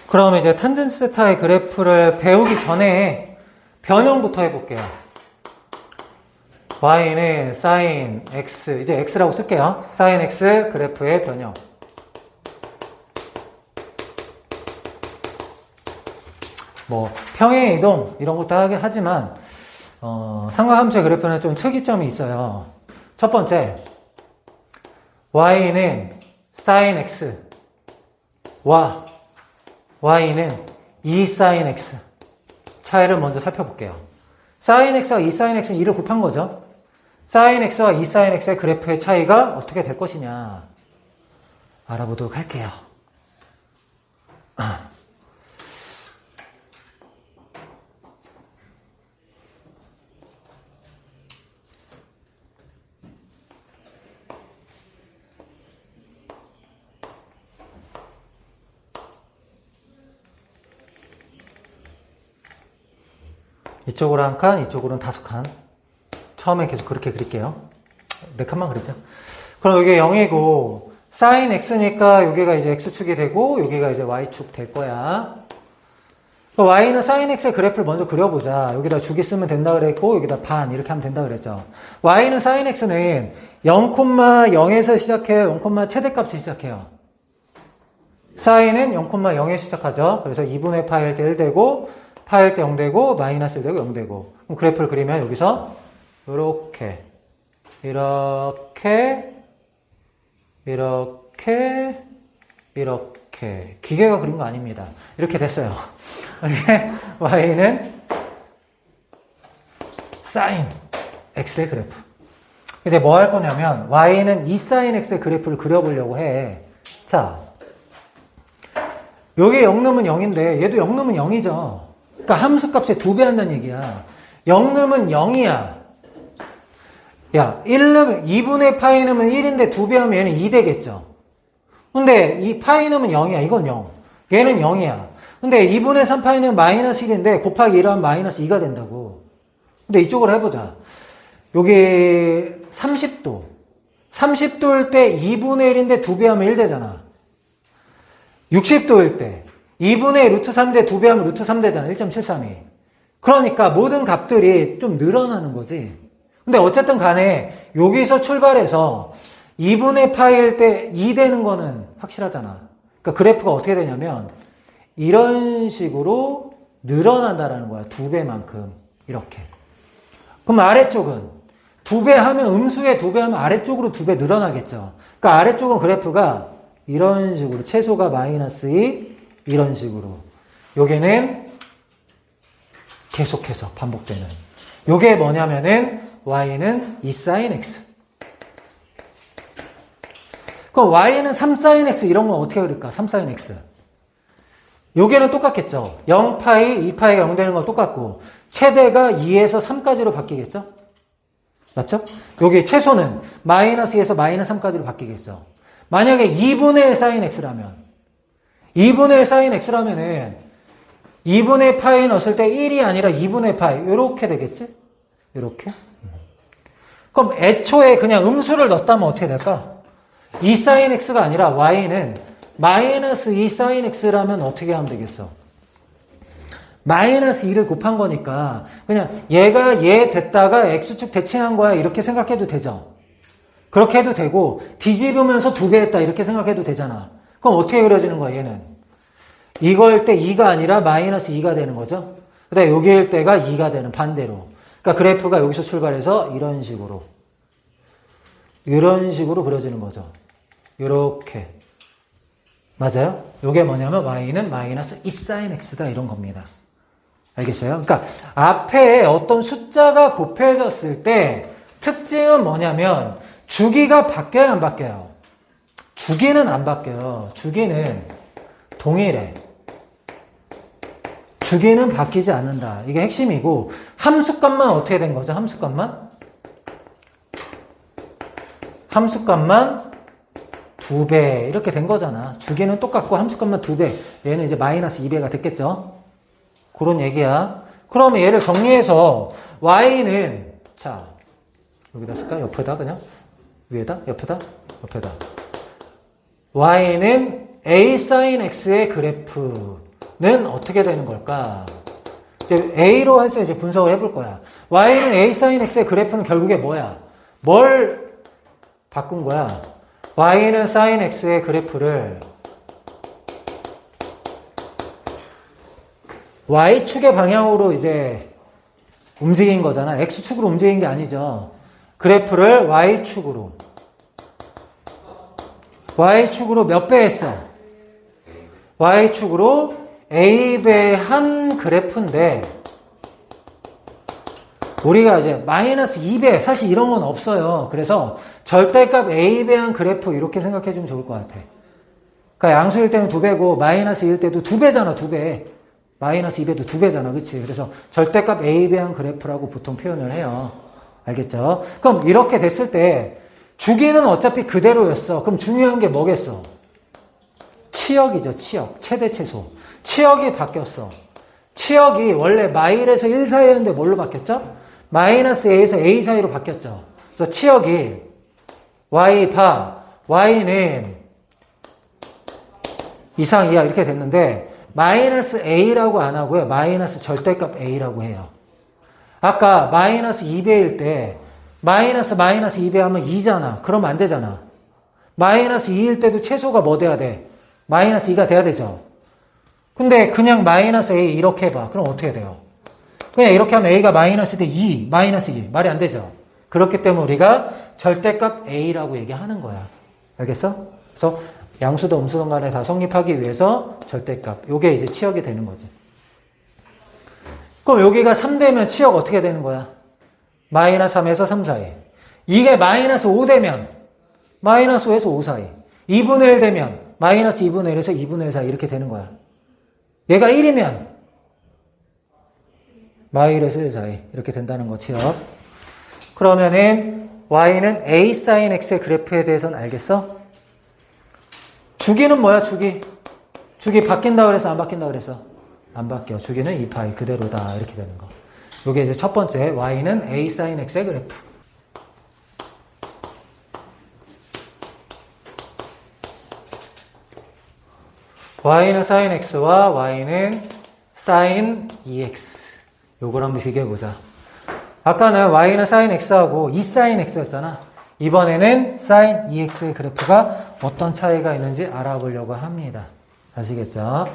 그럼 이제 탄젠트 세타의 그래프를 배우기 전에 변형부터 해볼게요. y는 sin x, 이제 x라고 쓸게요. sin x 그래프의 변형. 뭐 평행 이동 이런 것도 하긴 하지만 삼각함수의 그래프는 좀 특이점이 있어요. 첫 번째, y는 sin x와 y는 2sin x 차이를 먼저 살펴볼게요. sin x와 2sin x는 2를 곱한 거죠. sin x와 2sin x의 그래프의 차이가 어떻게 될 것이냐 알아보도록 할게요. 이쪽으로 한 칸, 이쪽으로는 5칸. 처음에 계속 그렇게 그릴게요. 4칸만 그리자. 그럼 여기 0이고, sin x니까 여기가 이제 x축이 되고, 여기가 이제 y축 될 거야. y는 sin x의 그래프를 먼저 그려보자. 여기다 주기 쓰면 된다 그랬고, 여기다 반, 이렇게 하면 된다 그랬죠. y는 sin x는 0,0에서 시작해요? 0, 최대값에 시작해요? sin은 0,0에서 시작하죠. 그래서 2분의 파일 때 1 되고, 파일 때 0 되고, 마이너스 1 되고, 0 되고. 그럼 그래프를 그리면 여기서, 이렇게, 이렇게. 기계가 그린 거 아닙니다. 이렇게 됐어요. 이게 y는 sin x의 그래프. 이제 뭐 할 거냐면, y는 2sin x의 그래프를 그려보려고 해. 자, 여기 0 넣으면 0인데, 얘도 0 넣으면 0이죠. 그러니까 함수값에 2배 한다는 얘기야. 0 넣으면 0이야. 야, 1 넣으면 2분의 파이 넣으면 1인데 2배 하면 얘는 2 되겠죠. 근데 이 파이 넣으면 0이야. 이건 0. 얘는 0이야. 근데 2분의 3 파이 넣으면 마이너스 1인데 곱하기 1하면 마이너스 2가 된다고. 근데 이쪽으로 해보자. 여기 30도. 30도일 때 2분의 1인데 2배 하면 1 되잖아. 60도일 때 2분의 루트 3대 2배 하면 루트 3 되잖아. 1.732. 그러니까 모든 값들이 좀 늘어나는 거지. 근데 어쨌든 간에 여기서 출발해서 2분의 파이일 때 2 되는 거는 확실하잖아. 그러니까 그래프가 어떻게 되냐면 이런 식으로 늘어난다라는 거야. 2배만큼. 이렇게. 그럼 아래쪽은 2배 하면 음수에 2배 하면 아래쪽으로 2배 늘어나겠죠. 그러니까 아래쪽은 그래프가 이런 식으로 최소가 마이너스 2 이런 식으로. 여기는 계속해서 반복되는. 요게 뭐냐면은 y는 2sin x. 그럼 y는 3sin x 이런 건 어떻게 그릴까? 3sin x. 요게는 똑같겠죠. 0파이, 2파이가 0 되는 건 똑같고 최대가 2에서 3까지로 바뀌겠죠? 맞죠? 여기 최소는 마이너스 2에서 마이너스 3까지로 바뀌겠죠. 만약에 2분의 1 sin x라면 2분의 1 sin x라면은 2분의 파이 넣었을 때 1이 아니라 2분의 파이 이렇게 되겠지? 이렇게. 그럼 애초에 그냥 음수를 넣었다면 어떻게 될까? 2 sin x가 아니라 y는 마이너스 2 sin x라면 어떻게 하면 되겠어? 마이너스 2를 곱한 거니까 그냥 얘가 얘 됐다가 x축 대칭한 거야 이렇게 생각해도 되죠? 그렇게 해도 되고 뒤집으면서 2배 했다 이렇게 생각해도 되잖아. 그럼 어떻게 그려지는 거야 얘는? 이거일 때 2가 아니라 마이너스 2가 되는 거죠. 그 다음에 여기일 때가 2가 되는 반대로. 그러니까 그래프가 여기서 출발해서 이런 식으로 그려지는 거죠. 이렇게. 맞아요? 이게 뭐냐면 y는 마이너스 2sin x다 이런 겁니다. 알겠어요? 그러니까 앞에 어떤 숫자가 곱해졌을 때 특징은 뭐냐면 주기가 바뀌어요, 안 바뀌어요? 주기는 안 바뀌어요. 주기는 동일해. 주기는 바뀌지 않는다. 이게 핵심이고 함수값만 어떻게 된 거죠? 함수값만 2배 이렇게 된 거잖아. 주기는 똑같고 함수값만 2배. 얘는 이제 마이너스 2배가 됐겠죠? 그런 얘기야. 그러면 얘를 정리해서 y는 자 여기다 쓸까? 옆에다 그냥? 위에다? 옆에다? y는 a sin x의 그래프는 어떻게 되는 걸까? 이제 a로 해서 이제 분석을 해볼 거야. y는 a sin x의 그래프는 결국에 뭐야? 뭘 바꾼 거야? y는 sin x의 그래프를 y축의 방향으로 이제 움직인 거잖아. x축으로 움직인 게 아니죠. 그래프를 y축으로 몇 배 했어? y축으로 a배 한 그래프인데 우리가 이제 마이너스 2배 사실 이런 건 없어요. 그래서 절대값 a배 한 그래프 이렇게 생각해 주면 좋을 것 같아. 그러니까 양수일 때는 2배고 마이너스 1일 때도 2배잖아. 2배. 마이너스 2배도 2배잖아. 그치? 그래서 절대값 a배 한 그래프라고 보통 표현을 해요. 알겠죠? 그럼 이렇게 됐을 때 주기는 어차피 그대로였어. 그럼 중요한 게 뭐겠어? 치역이죠. 치역. 최대 최소. 치역이 바뀌었어. 치역이 원래 마일에서 1 사이였는데 뭘로 바뀌었죠? 마이너스 a에서 a 사이로 바뀌었죠. 그래서 치역이 y는 이상 이하 이렇게 됐는데 마이너스 a라고 안 하고요. 마이너스 절대값 a라고 해요. 아까 마이너스 2배일 때 마이너스 2배 하면 2잖아. 그러면 안 되잖아. 마이너스 2일 때도 최소가 뭐 돼야 돼? 마이너스 2가 돼야 되죠. 근데 그냥 마이너스 a 이렇게 해봐. 그럼 어떻게 돼요? 그냥 이렇게 하면 a가 마이너스 대 2, 마이너스 2. 말이 안 되죠. 그렇기 때문에 우리가 절대값 a라고 얘기하는 거야. 알겠어? 그래서 양수도 음수도 간에 다 성립하기 위해서 절대값. 요게 이제 치역이 되는 거지. 그럼 여기가 3되면 치역 어떻게 되는 거야? 마이너스 3에서 3 사이. 이게 마이너스 5 되면 마이너스 5에서 5 사이. 2분의 1 되면 마이너스 2분의 1에서 2분의 1 사이 이렇게 되는 거야. 얘가 1이면 마이너스 1 사이 이렇게 된다는 거 치역. 그러면은 y는 a sin x의 그래프에 대해서는 알겠어? 주기는 뭐야 주기? 주기 바뀐다 그래서 안 바뀐다 그랬어? 안 바뀌어. 주기는 2파이 그대로다 이렇게 되는 거. 요게 이제 첫 번째 y는 a sin x의 그래프. y는 sin x와 y는 sin 2x. 요걸 한번 비교해보자. 아까는 y는 sin x하고 2sin x였잖아. 이번에는 sin 2x의 그래프가 어떤 차이가 있는지 알아보려고 합니다. 아시겠죠?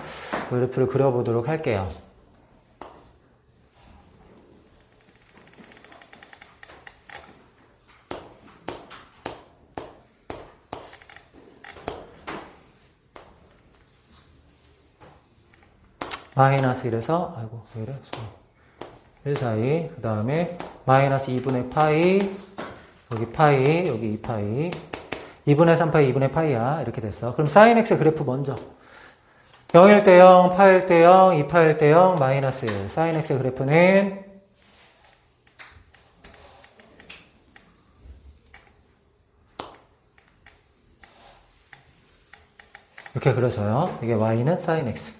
그래프를 그려보도록 할게요. 마이너스 1에서, 아이고, 왜 이래? 1 사이, 그 다음에 마이너스 2분의 파이, 여기 파이, 여기 2파이, 2분의 3파이, 2분의 파이야. 이렇게 됐어. 그럼 sin x의 그래프 먼저. 0일 때 0, 파일 때 0, 2파일 때 0, 마이너스 1. sin x의 그래프는 이렇게 그려져요. 이게 y는 sin x.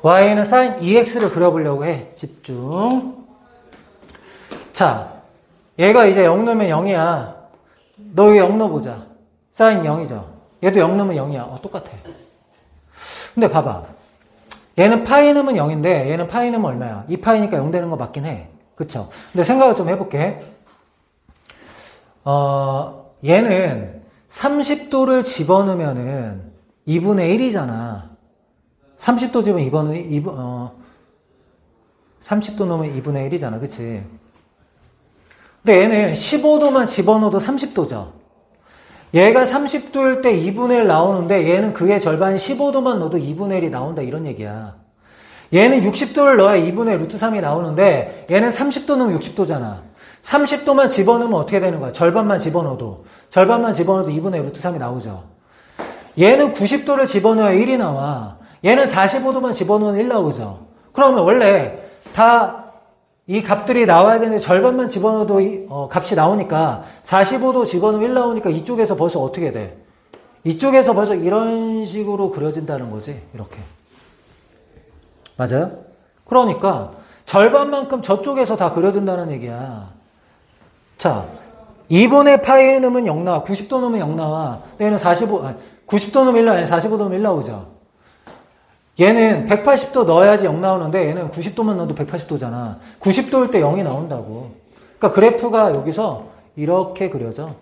y는 sin 2x를 그려보려고 해. 집중. 자, 얘가 이제 0 넣으면 0이야. 너 여기 0 넣어보자. sin 0이죠. 얘도 0 넣으면 0이야. 똑같아. 근데 봐봐. 얘는 파이 넣으면 0인데 얘는 파이 넣으면 얼마야? 2파이니까 0 되는 거 맞긴 해. 그쵸? 근데 생각을 좀 해볼게. 얘는 30도를 집어넣으면은 2분의 1이잖아. 30도 집으면 30도 넣으면 2분의 1이잖아. 그치? 근데 얘는 15도만 집어넣어도 30도죠. 얘가 30도일 때 2분의 1 나오는데 얘는 그의 절반인 15도만 넣어도 2분의 1이 나온다. 이런 얘기야. 얘는 60도를 넣어야 2분의 루트 3이 나오는데 얘는 30도 넣으면 60도잖아. 30도만 집어넣으면 어떻게 되는 거야? 절반만 집어넣어도 2분의 루트 3이 나오죠. 얘는 90도를 집어넣어야 1이 나와. 얘는 45도만 집어넣으면 1 나오죠. 그러면 원래 다 이 값들이 나와야 되는데 절반만 집어넣어도 값이 나오니까 45도 집어넣으면 1 나오니까 이쪽에서 벌써 어떻게 돼? 이쪽에서 벌써 이런 식으로 그려진다는 거지. 이렇게. 맞아요? 그러니까 절반만큼 저쪽에서 다 그려진다는 얘기야. 자, 2분의 파이에 넣으면 0 나와. 90도 넣으면 0 나와. 얘는 90도 넣으면 1 나와. 45도 넣으면 1 나오죠. 얘는 180도 넣어야지 0 나오는데 얘는 90도만 넣어도 180도잖아. 90도일 때 0이 나온다고. 그러니까 그래프가 여기서 이렇게 그려져.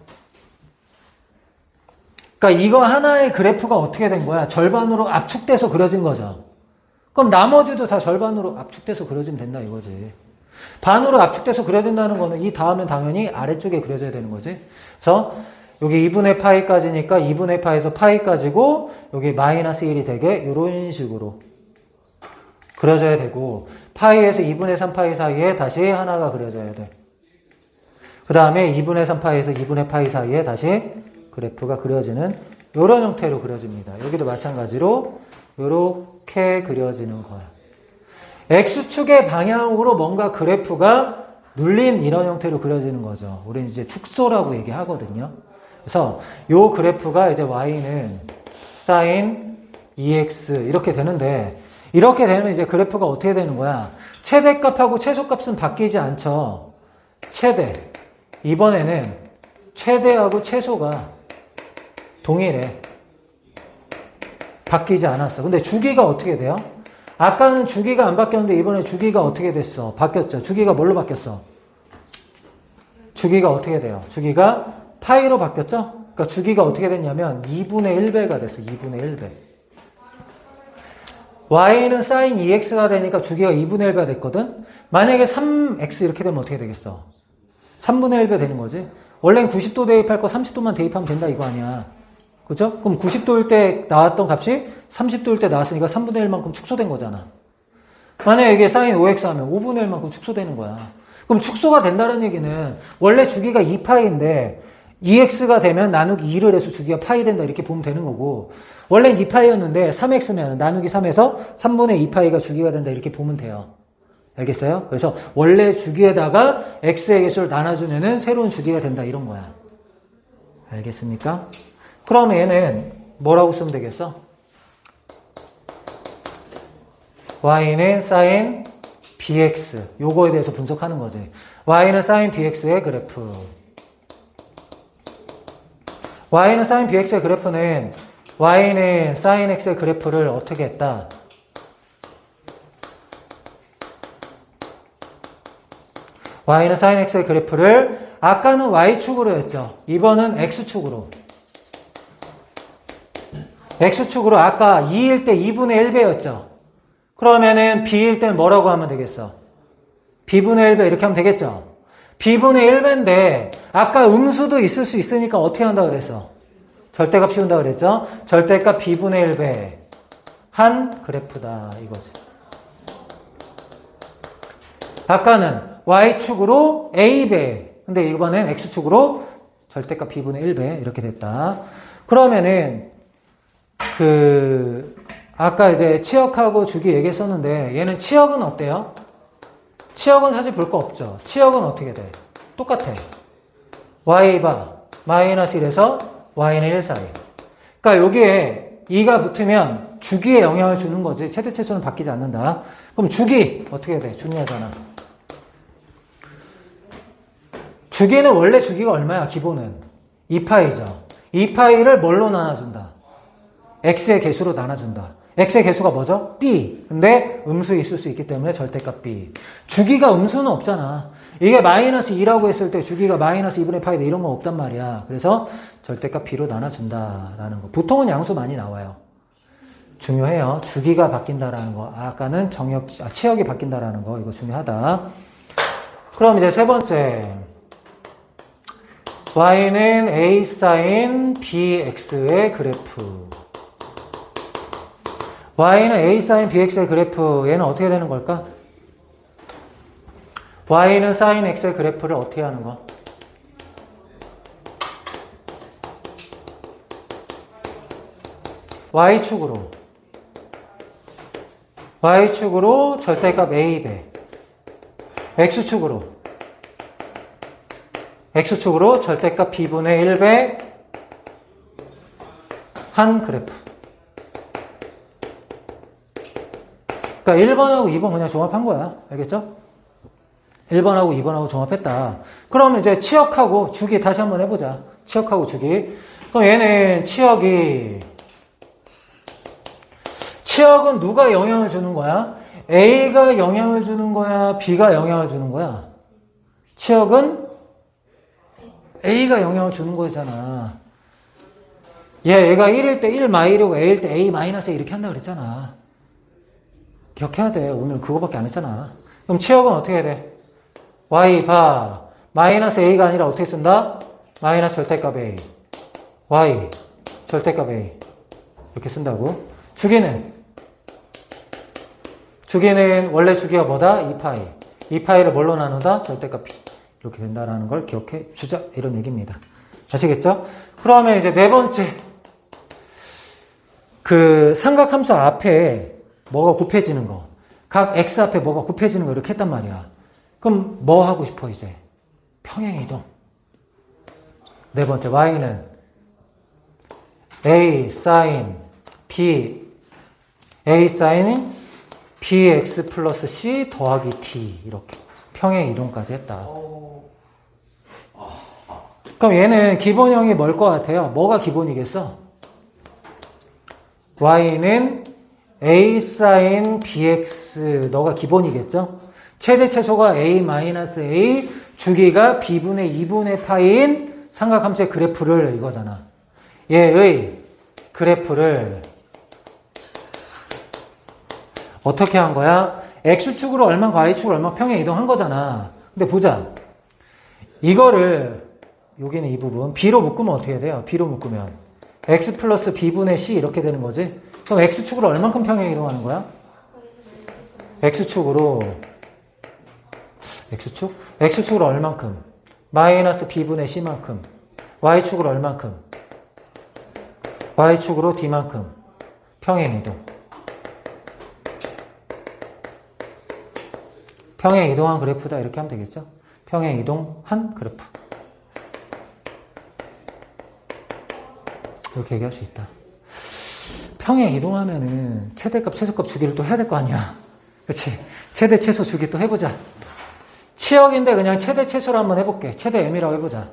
그러니까 이거 하나의 그래프가 어떻게 된 거야? 절반으로 압축돼서 그려진 거죠. 그럼 나머지도 다 절반으로 압축돼서 그려지면 된다 이거지. 반으로 압축돼서 그려진다는 거는 이 다음엔 당연히 아래쪽에 그려져야 되는 거지. 그래서 여기 2분의 파이까지니까 2분의 파에서 파이까지고 여기 마이너스 1이 되게 이런 식으로 그려져야 되고 파이에서 2분의 3파이 사이에 다시 하나가 그려져야 돼. 그 다음에 2분의 3파이에서 2분의 파이 사이에 다시 그래프가 그려지는 이런 형태로 그려집니다. 여기도 마찬가지로 이렇게 그려지는 거야. X축의 방향으로 뭔가 그래프가 눌린 이런 형태로 그려지는 거죠. 우리는 이제 축소라고 얘기하거든요. 그래서 요 그래프가 이제 y는 sin 2x 이렇게 되는데 이렇게 되면 이제 그래프가 어떻게 되는 거야? 최대값하고 최소값은 바뀌지 않죠. 최대. 이번에는 최대하고 최소가 동일해. 바뀌지 않았어. 근데 주기가 어떻게 돼요? 아까는 주기가 안 바뀌었는데 이번에 주기가 어떻게 됐어? 바뀌었죠. 주기가 뭘로 바뀌었어? 주기가 어떻게 돼요? 주기가 파이로 바뀌었죠? 그러니까 주기가 어떻게 됐냐면 2분의 1배가 됐어. 2분의 1배. y는 sin 2x가 되니까 주기가 2분의 1배가 됐거든? 만약에 3x 이렇게 되면 어떻게 되겠어? 3분의 1배 되는 거지? 원래는 90도 대입할 거 30도만 대입하면 된다 이거 아니야. 그죠? 그럼 90도일 때 나왔던 값이 30도일 때 나왔으니까 3분의 1만큼 축소된 거잖아. 만약에 이게 sin 5x 하면 5분의 1만큼 축소되는 거야. 그럼 축소가 된다는 얘기는 원래 주기가 2파이인데 2x가 되면 나누기 2를 해서 주기가 파이 된다 이렇게 보면 되는 거고 원래는 2파이였는데 3x면 나누기 3에서 3분의 2파이가 주기가 된다 이렇게 보면 돼요. 알겠어요? 그래서 원래 주기에다가 x의 개수를 나눠주면은 새로운 주기가 된다 이런 거야. 알겠습니까? 그럼 얘는 뭐라고 쓰면 되겠어? y는 sin bx 요거에 대해서 분석하는 거지. y는 sin bx의 그래프. y는 sin bx의 그래프는 y는 sin x의 그래프를 어떻게 했다? y는 sin x의 그래프를 아까는 y축으로 했죠. 이번은 x축으로. x축으로 아까 2일 때 2분의 1배였죠. 그러면은 b일 때는 뭐라고 하면 되겠어? b분의 1배 이렇게 하면 되겠죠. b분의 1배인데 아까 음수도 있을 수 있으니까 어떻게 한다 그랬어? 절대값 씌운다 그랬죠? 절대값 b분의 1배 한 그래프다 이거지. 아까는 y축으로 a배 근데 이번엔 x축으로 절대값 b분의 1배 이렇게 됐다. 그러면은 아까 이제 치역하고 주기 얘기했었는데 얘는 치역은 어때요? 치역은 사실 볼 거 없죠. 치역은 어떻게 돼? 똑같아. y바 마이너스 1에서 y는 1 사이. 그러니까 여기에 2가 붙으면 주기에 영향을 주는 거지. 최대 최소는 바뀌지 않는다. 그럼 주기 어떻게 돼? 중요하잖아. 주기는 원래 주기가 얼마야? 기본은 2파이죠. 2파이를 뭘로 나눠준다? x의 개수로 나눠준다. x의 개수가 뭐죠? b. 근데 음수 있을 수 있기 때문에 절대값 b. 주기가 음수는 없잖아. 이게 마이너스 2라고 했을 때 주기가 마이너스 2분의 파이다 이런 거 없단 말이야. 그래서 절대값 b로 나눠준다라는 거. 보통은 양수 많이 나와요. 중요해요. 주기가 바뀐다라는 거. 아까는 치역이 바뀐다라는 거. 이거 중요하다. 그럼 이제 세 번째. y는 a sin bx의 그래프. y는 a sin bx의 그래프. 얘는 어떻게 되는 걸까? y는 sin x의 그래프를 어떻게 하는 거? y축으로 절대값 a배, x축으로 절대값 b분의 1배 한 그래프. 그러니까 1번하고 2번 그냥 종합한 거야. 알겠죠? 1번하고 2번하고 종합했다. 그럼 이제 치역하고 주기 다시 한번 해보자. 치역하고 주기. 그럼 얘는 치역은 누가 영향을 주는 거야? A가 영향을 주는 거야? B가 영향을 주는 거야? 치역은 A가 영향을 주는 거잖아. 얘가 1일 때 1-1이고 A일 때 A-A 이렇게 한다 그랬잖아. 기억해야 돼. 오늘 그거밖에 안 했잖아. 그럼 치역은 어떻게 해야 돼? Y 바 마이너스 A가 아니라 어떻게 쓴다? 마이너스 절대값 A. Y 절대값 A. 이렇게 쓴다고. 주기는 원래 주기가 뭐다? 2파이. 2파이를 뭘로 나누다? 절대값 B. 이렇게 된다라는 걸 기억해 주자. 이런 얘기입니다. 아시겠죠? 그러면 이제 네 번째. 그 삼각함수 앞에 뭐가 곱해지는 거. 각 X 앞에 뭐가 곱해지는 거 이렇게 했단 말이야. 그럼 뭐 하고 싶어 이제? 평행이동. 네 번째 y는 a sin bx 플러스 c 더하기 t 이렇게 평행이동까지 했다. 그럼 얘는 기본형이 뭘 것 같아요? 뭐가 기본이겠어? y는 a sin bx 너가 기본이겠죠? 최대 최소가 a-a, 주기가 b분의 2분의 파인 삼각함수의 그래프를 이거잖아. 얘의 그래프를 어떻게 한 거야? x축으로 얼마큼 y축으로 얼마큼 평행 이동한 거잖아. 근데 보자. 이거를 여기는 이 부분 b로 묶으면 어떻게 돼요? b로 묶으면 x 플러스 b분의 c 이렇게 되는 거지. 그럼 x축으로 얼마큼 평행 이동하는 거야? X축으로 얼만큼? 마이너스 B분의 C만큼. Y축으로 얼만큼? Y축으로 D만큼. 평행이동. 평행이동한 그래프다. 이렇게 하면 되겠죠? 평행이동한 그래프. 이렇게 얘기할 수 있다. 평행이동하면은 최대값, 최소값 주기를 또 해야 될 거 아니야. 그치? 최대, 최소 주기 또 해보자. 치역인데 그냥 최대 최소로 한번 해볼게. 최대 m이라고 해보자.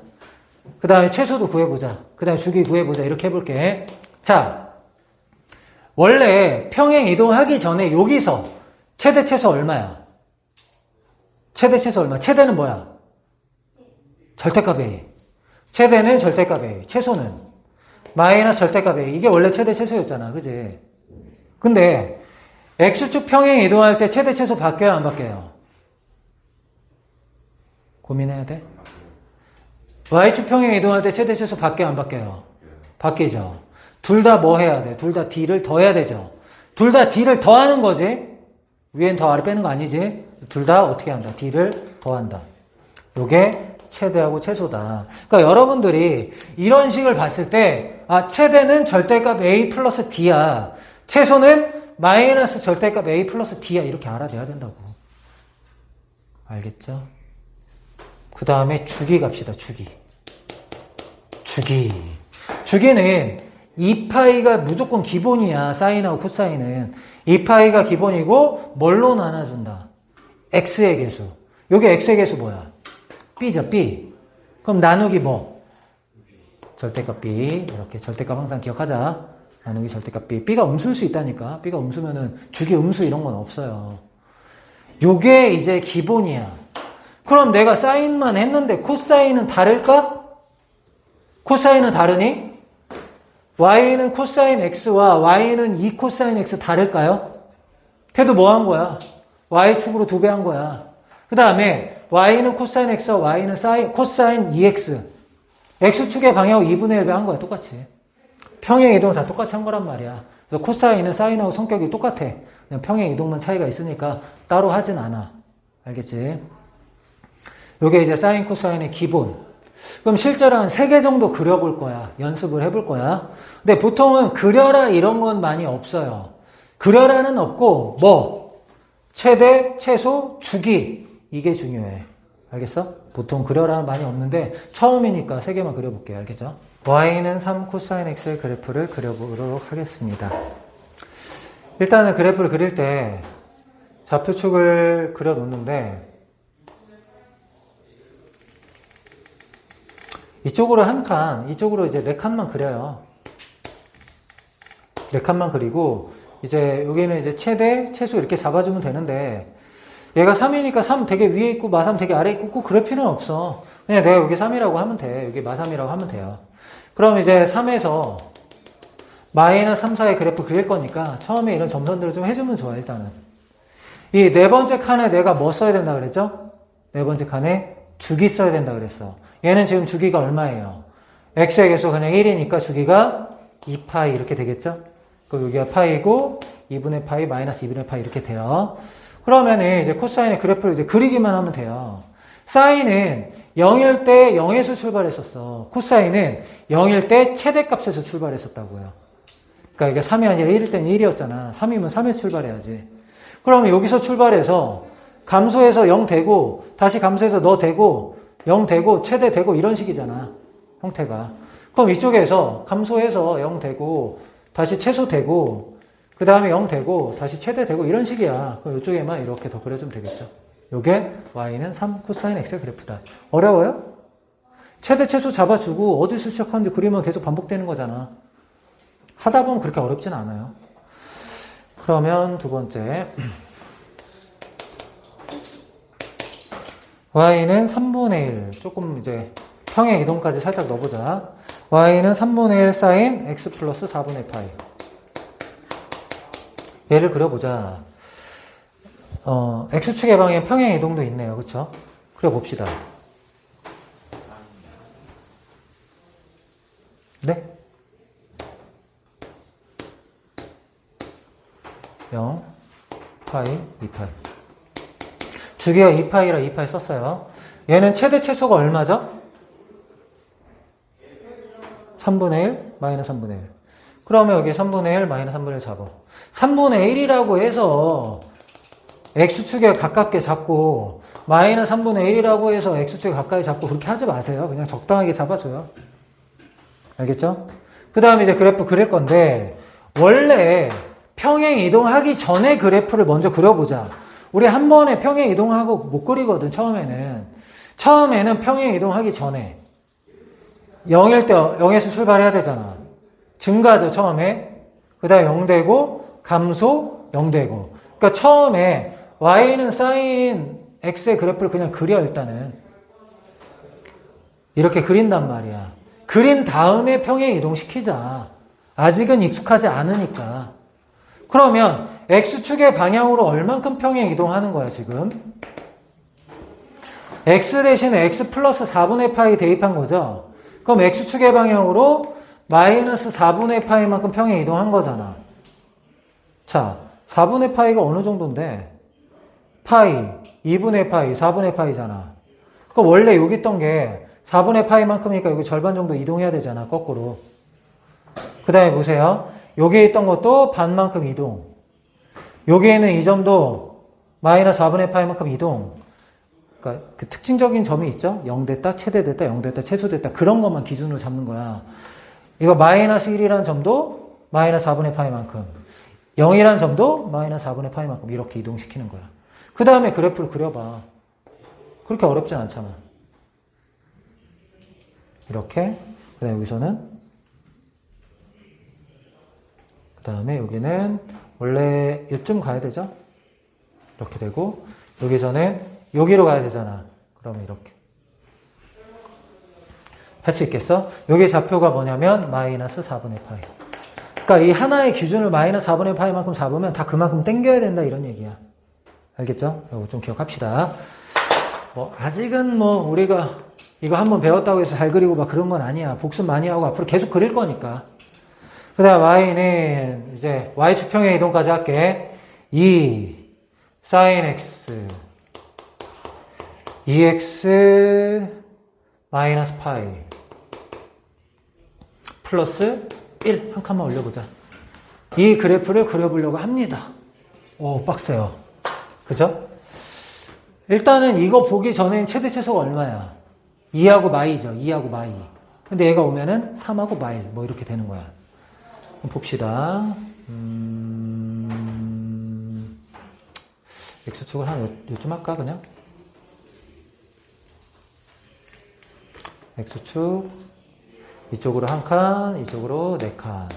그 다음에 최소도 구해보자. 그 다음에 주기 구해보자. 이렇게 해볼게. 자, 원래 평행 이동하기 전에 여기서 최대 최소 얼마야? 최대 최소 얼마? 최대는 뭐야? 절대값 A. 최대는 절대값 A. 최소는 마이너스 절대값 A. 이게 원래 최대 최소였잖아. 그지? 근데 X축 평행 이동할 때 최대 최소 바뀌어요? 안 바뀌어요? 고민해야 돼? Y축 평행 이동할 때 최대 최소 바뀌어요? 안 바뀌어요? 바뀌죠. 둘 다 뭐 해야 돼? 둘 다 D를 더해야 되죠. 둘 다 D를 더하는 거지? 위엔 더 아래 빼는 거 아니지? 둘 다 어떻게 한다? D를 더한다. 요게 최대하고 최소다. 그러니까 여러분들이 이런 식을 봤을 때 최대는 절대값 A 플러스 D야. 최소는 마이너스 절대값 A 플러스 D야. 이렇게 알아내야 된다고. 알겠죠? 그 다음에 주기 갑시다. 주기는 2파이가 무조건 기본이야. 사인하고 코사인은. 2파이가 기본이고 뭘로 나눠준다? x의 개수. 요게 x의 개수 뭐야? b죠. b. 그럼 나누기 뭐? 절대값 b. 이렇게 절대값 항상 기억하자. 나누기 절대값 b. b가 음수일 수 있다니까. b가 음수면은 주기 음수 이런 건 없어요. 요게 이제 기본이야. 그럼 내가 사인만 했는데 코사인은 다를까? 코사인은 다르니? y는 코사인 x와 y는 2 코사인 x 다를까요? 걔도 뭐 한 거야? y축으로 2배 한 거야. 그 다음에 y는 코사인 x와 y는 코사인 2x. x축의 방향하고 2분의 1배 한 거야. 똑같이. 평행 이동 다 똑같이 한 거란 말이야. 그래서 코사인은 사인하고 성격이 똑같아. 그냥 평행 이동만 차이가 있으니까 따로 하진 않아. 알겠지? 요게 이제 사인 코사인의 기본. 그럼 실제로 한 3개 정도 그려볼 거야. 연습을 해볼 거야. 근데 보통은 그려라 이런 건 많이 없어요. 그려라는 없고 뭐 최대, 최소, 주기 이게 중요해. 알겠어? 보통 그려라는 많이 없는데 처음이니까 3개만 그려볼게요. 알겠죠? y는 3 코사인 x의 그래프를 그려보도록 하겠습니다. 일단은 그래프를 그릴 때 좌표축을 그려 놓는데 이쪽으로 한 칸, 이쪽으로 이제 4칸만 그려요. 4칸만 그리고 이제 여기는 이제 최대, 최소 이렇게 잡아주면 되는데 얘가 3이니까 3 되게 위에 있고 마3 되게 아래에 있고 꼭 그럴 필요는 없어. 그냥 내가 여기 3이라고 하면 돼. 여기 마3이라고 하면 돼요. 그럼 이제 3에서 마이너스 3, 4의 그래프 그릴 거니까 처음에 이런 점선들을 좀 해주면 좋아. 일단은 이 4번째 칸에 내가 뭐 써야 된다 그랬죠? 4번째 칸에 주기 써야 된다 그랬어. 얘는 지금 주기가 얼마예요? x의 개수 그냥 1이니까 주기가 2파이 이렇게 되겠죠? 그럼 여기가 파이고 2분의 파이 마이너스 2분의 파이 이렇게 돼요. 그러면은 이제 코사인의 그래프를 이제 그리기만 하면 돼요. 사인은 0일 때 0에서 출발했었어. 코사인은 0일 때 최대값에서 출발했었다고요. 그러니까 이게 3이 아니라 1일 때는 1이었잖아. 3이면 3에서 출발해야지. 그러면 여기서 출발해서 감소해서 0 되고 다시 감소해서 너 되고 0 되고 최대 되고 이런 식이잖아. 형태가. 그럼 이쪽에서 감소해서 0 되고 다시 최소 되고 그 다음에 0 되고 다시 최대 되고 이런 식이야. 그럼 이쪽에만 이렇게 더 그려주면 되겠죠. 요게 y는 3 코사인 x의 그래프다. 어려워요? 최대 최소 잡아주고 어디서 시작하는지 그리면 계속 반복되는 거잖아. 하다 보면 그렇게 어렵진 않아요. 그러면 두 번째 y는 3분의 1 조금 이제 평행 이동까지 살짝 넣어보자. y는 3분의 1 사인 x 플러스 4분의 파이. 얘를 그려보자. x축의 방향 평행 이동도 있네요. 그쵸? 그려봅시다. 네? 0, 파이, 2파이. 주기가 2파이라 2파이 썼어요. 얘는 최대 최소가 얼마죠? 3분의 1, 마이너스 3분의 1. 그러면 여기 3분의 1, 마이너스 3분의 1 잡아. 3분의 1이라고 해서 x축에 가깝게 잡고 마이너스 3분의 1이라고 해서 x축에 가까이 잡고 그렇게 하지 마세요. 그냥 적당하게 잡아줘요. 알겠죠? 그 다음에 이제 그래프 그릴 건데 원래 평행 이동하기 전에 그래프를 먼저 그려보자. 우리 한 번에 평행 이동하고 못 그리거든. 처음에는 평행 이동하기 전에 0일 때 0에서 출발해야 되잖아. 증가죠. 처음에. 그 다음에 0 되고 감소 0 되고. 그러니까 처음에 y는 사인 x의 그래프를 그냥 그려. 일단은 이렇게 그린단 말이야. 그린 다음에 평행 이동시키자. 아직은 익숙하지 않으니까. 그러면 x축의 방향으로 얼만큼 평행 이동하는 거야 지금? x 대신에 x 플러스 4분의 파이 대입한 거죠? 그럼 x축의 방향으로 마이너스 4분의 파이만큼 평행 이동한 거잖아. 자, 4분의 파이가 어느 정도인데? 파이, 2분의 파이, 4분의 파이잖아. 그럼 원래 여기 있던 게 4분의 파이만큼이니까 여기 절반 정도 이동해야 되잖아, 거꾸로. 그 다음에 보세요. 여기에 있던 것도 반만큼 이동. 여기에는 이 점도 마이너스 4분의 파이만큼 이동. 그러니까 그 특징적인 점이 있죠? 0 됐다, 최대 됐다, 0 됐다, 최소 됐다. 그런 것만 기준으로 잡는 거야. 이거 마이너스 1이라는 점도 마이너스 4분의 파이만큼. 0이라는 점도 마이너스 4분의 파이만큼 이렇게 이동시키는 거야. 그 다음에 그래프를 그려봐. 그렇게 어렵진 않잖아. 이렇게. 그 다음에 여기서는 그 다음에 여기는 원래 이쯤 가야 되죠? 이렇게 되고 여기서는 여기로 가야 되잖아. 그러면 이렇게. 할 수 있겠어? 여기 좌표가 뭐냐면 마이너스 4분의 파이. 그러니까 이 하나의 기준을 마이너스 4분의 파이만큼 잡으면 다 그만큼 땡겨야 된다 이런 얘기야. 알겠죠? 이거 좀 기억합시다. 뭐 아직은 뭐 우리가 이거 한번 배웠다고 해서 잘 그리고 막 그런 건 아니야. 복습 많이 하고 앞으로 계속 그릴 거니까. 그 다음 y는 이제 y축평의 이동까지 할게. 2 sin x 2x 마이너스 파이 플러스 1 한 칸만 올려보자. 이 그래프를 그려보려고 합니다. 오 빡세요. 그죠? 일단은 이거 보기 전엔 최대 최소가 얼마야? 2하고 마이죠. 2하고 마이. 근데 얘가 오면은 3하고 마일 뭐 이렇게 되는 거야. 봅시다. X축을 한 요쯤 할까 그냥? X축 이쪽으로 한 칸, 이쪽으로 4칸.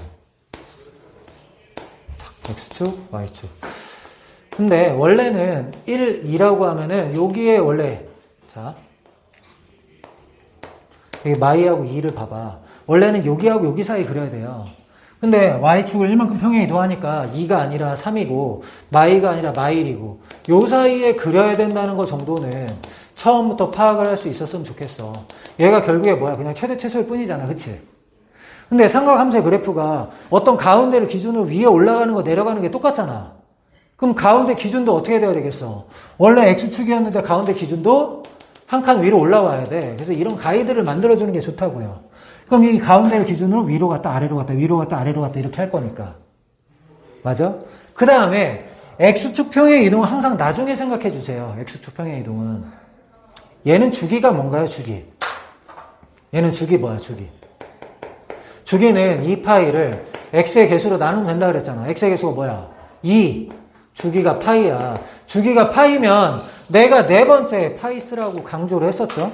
X축, Y축. 근데 원래는 1, 2라고 하면은 여기에 원래 자 여기 마이하고 2를 봐봐. 원래는 여기하고 여기 사이 그려야 돼요. 근데 Y축을 1만큼 평행 이동하니까 2가 아니라 3이고 마이가 아니라 마일이고 요 사이에 그려야 된다는 거 정도는 처음부터 파악을 할 수 있었으면 좋겠어. 얘가 결국에 뭐야? 그냥 최대 최소일 뿐이잖아. 그치? 근데 삼각함수의 그래프가 어떤 가운데를 기준으로 위에 올라가는 거 내려가는 게 똑같잖아. 그럼 가운데 기준도 어떻게 돼야 되겠어? 원래 X축이었는데 가운데 기준도 한 칸 위로 올라와야 돼. 그래서 이런 가이드를 만들어주는 게 좋다고요. 그럼 이 가운데를 기준으로 위로 갔다 아래로 갔다 위로 갔다 아래로 갔다 이렇게 할 거니까. 맞아? 그 다음에 X축 평행 이동은 항상 나중에 생각해 주세요. X축 평행 이동은. 얘는 주기가 뭔가요? 주기. 얘는 주기 뭐야? 주기. 주기는 2파이를 X의 개수로 나누면 된다 그랬잖아. X의 개수가 뭐야? 2. 주기가 파이야. 주기가 파이면 내가 네 번째 파이 쓰라고 강조를 했었죠.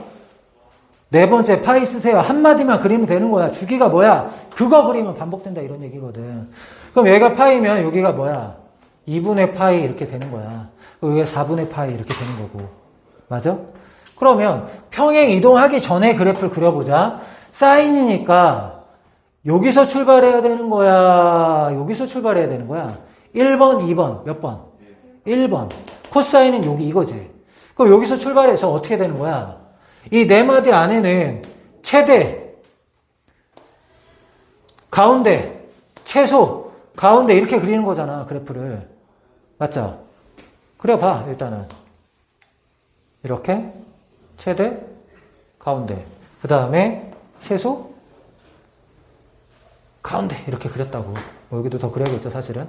네 번째 파이 쓰세요. 한마디만 그리면 되는 거야. 주기가 뭐야? 그거 그리면 반복된다 이런 얘기거든. 그럼 얘가 파이면 여기가 뭐야? 2분의 파이 이렇게 되는 거야. 여기가 4분의 파이 이렇게 되는 거고. 맞아? 그러면 평행 이동하기 전에 그래프를 그려보자. 사인이니까 여기서 출발해야 되는 거야? 여기서 출발해야 되는 거야? 1번, 2번, 몇 번? 1번. 코사인은 여기 이거지. 그럼 여기서 출발해서 어떻게 되는 거야? 이 네 마디 안에는 최대, 가운데, 최소, 가운데 이렇게 그리는 거잖아, 그래프를. 맞죠? 그려봐, 일단은. 이렇게, 최대, 가운데. 그 다음에, 최소, 가운데. 이렇게 그렸다고. 뭐 여기도 더 그려야겠죠, 사실은.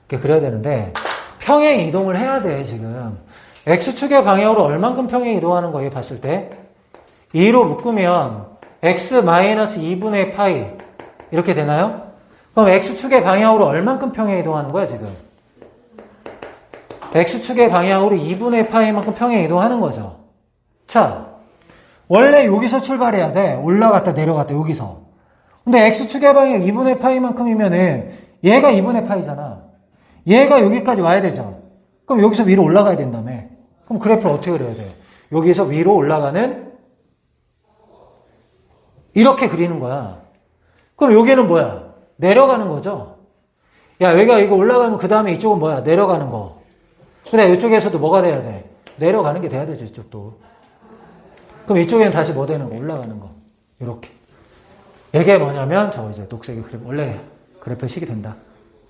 이렇게 그려야 되는데, 평행 이동을 해야 돼, 지금. X축의 방향으로 얼만큼 평행 이동하는 거예요, 봤을 때? 2로 묶으면 x-2분의 파이 이렇게 되나요? 그럼 X축의 방향으로 얼만큼 평행 이동하는 거야, 지금? X축의 방향으로 2분의 파이만큼 평행 이동하는 거죠. 자, 원래 여기서 출발해야 돼. 올라갔다 내려갔다 여기서. 근데 X축의 방향 2분의 파이만큼이면은 얘가 2분의 파이잖아. 얘가 여기까지 와야 되죠. 그럼 여기서 위로 올라가야 된다며. 그럼 그래프를 어떻게 그려야 돼? 여기서 위로 올라가는 이렇게 그리는 거야. 그럼 여기는 뭐야? 내려가는 거죠. 야, 여기가 이거 올라가면 그 다음에 이쪽은 뭐야? 내려가는 거. 근데 이쪽에서도 뭐가 돼야 돼? 내려가는 게 돼야 되죠, 이쪽도. 그럼 이쪽에는 다시 뭐 되는 거? 올라가는 거. 이렇게. 이게 뭐냐면 저 이제 녹색이 그래프 원래 그래프 식이 된다.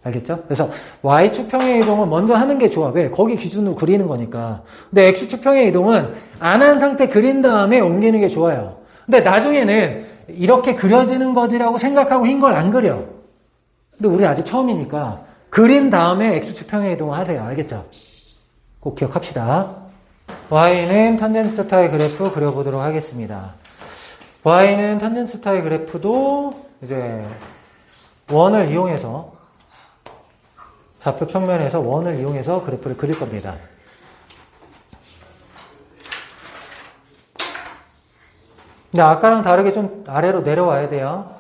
알겠죠? 그래서 Y축 평행 이동은 먼저 하는 게 좋아. 왜? 거기 기준으로 그리는 거니까. 근데 X축 평행 이동은 안 한 상태 그린 다음에 옮기는 게 좋아요. 근데 나중에는 이렇게 그려지는 거지라고 생각하고 흰 걸 안 그려. 근데 우리 아직 처음이니까 그린 다음에 X축 평행 이동을 하세요. 알겠죠? 꼭 기억합시다. Y는 탄젠스 타의 그래프 그려보도록 하겠습니다. Y는 탄젠스 타의 그래프도 이제 원을 이용해서 좌표 평면에서 원을 이용해서 그래프를 그릴 겁니다. 근데 아까랑 다르게 좀 아래로 내려와야 돼요.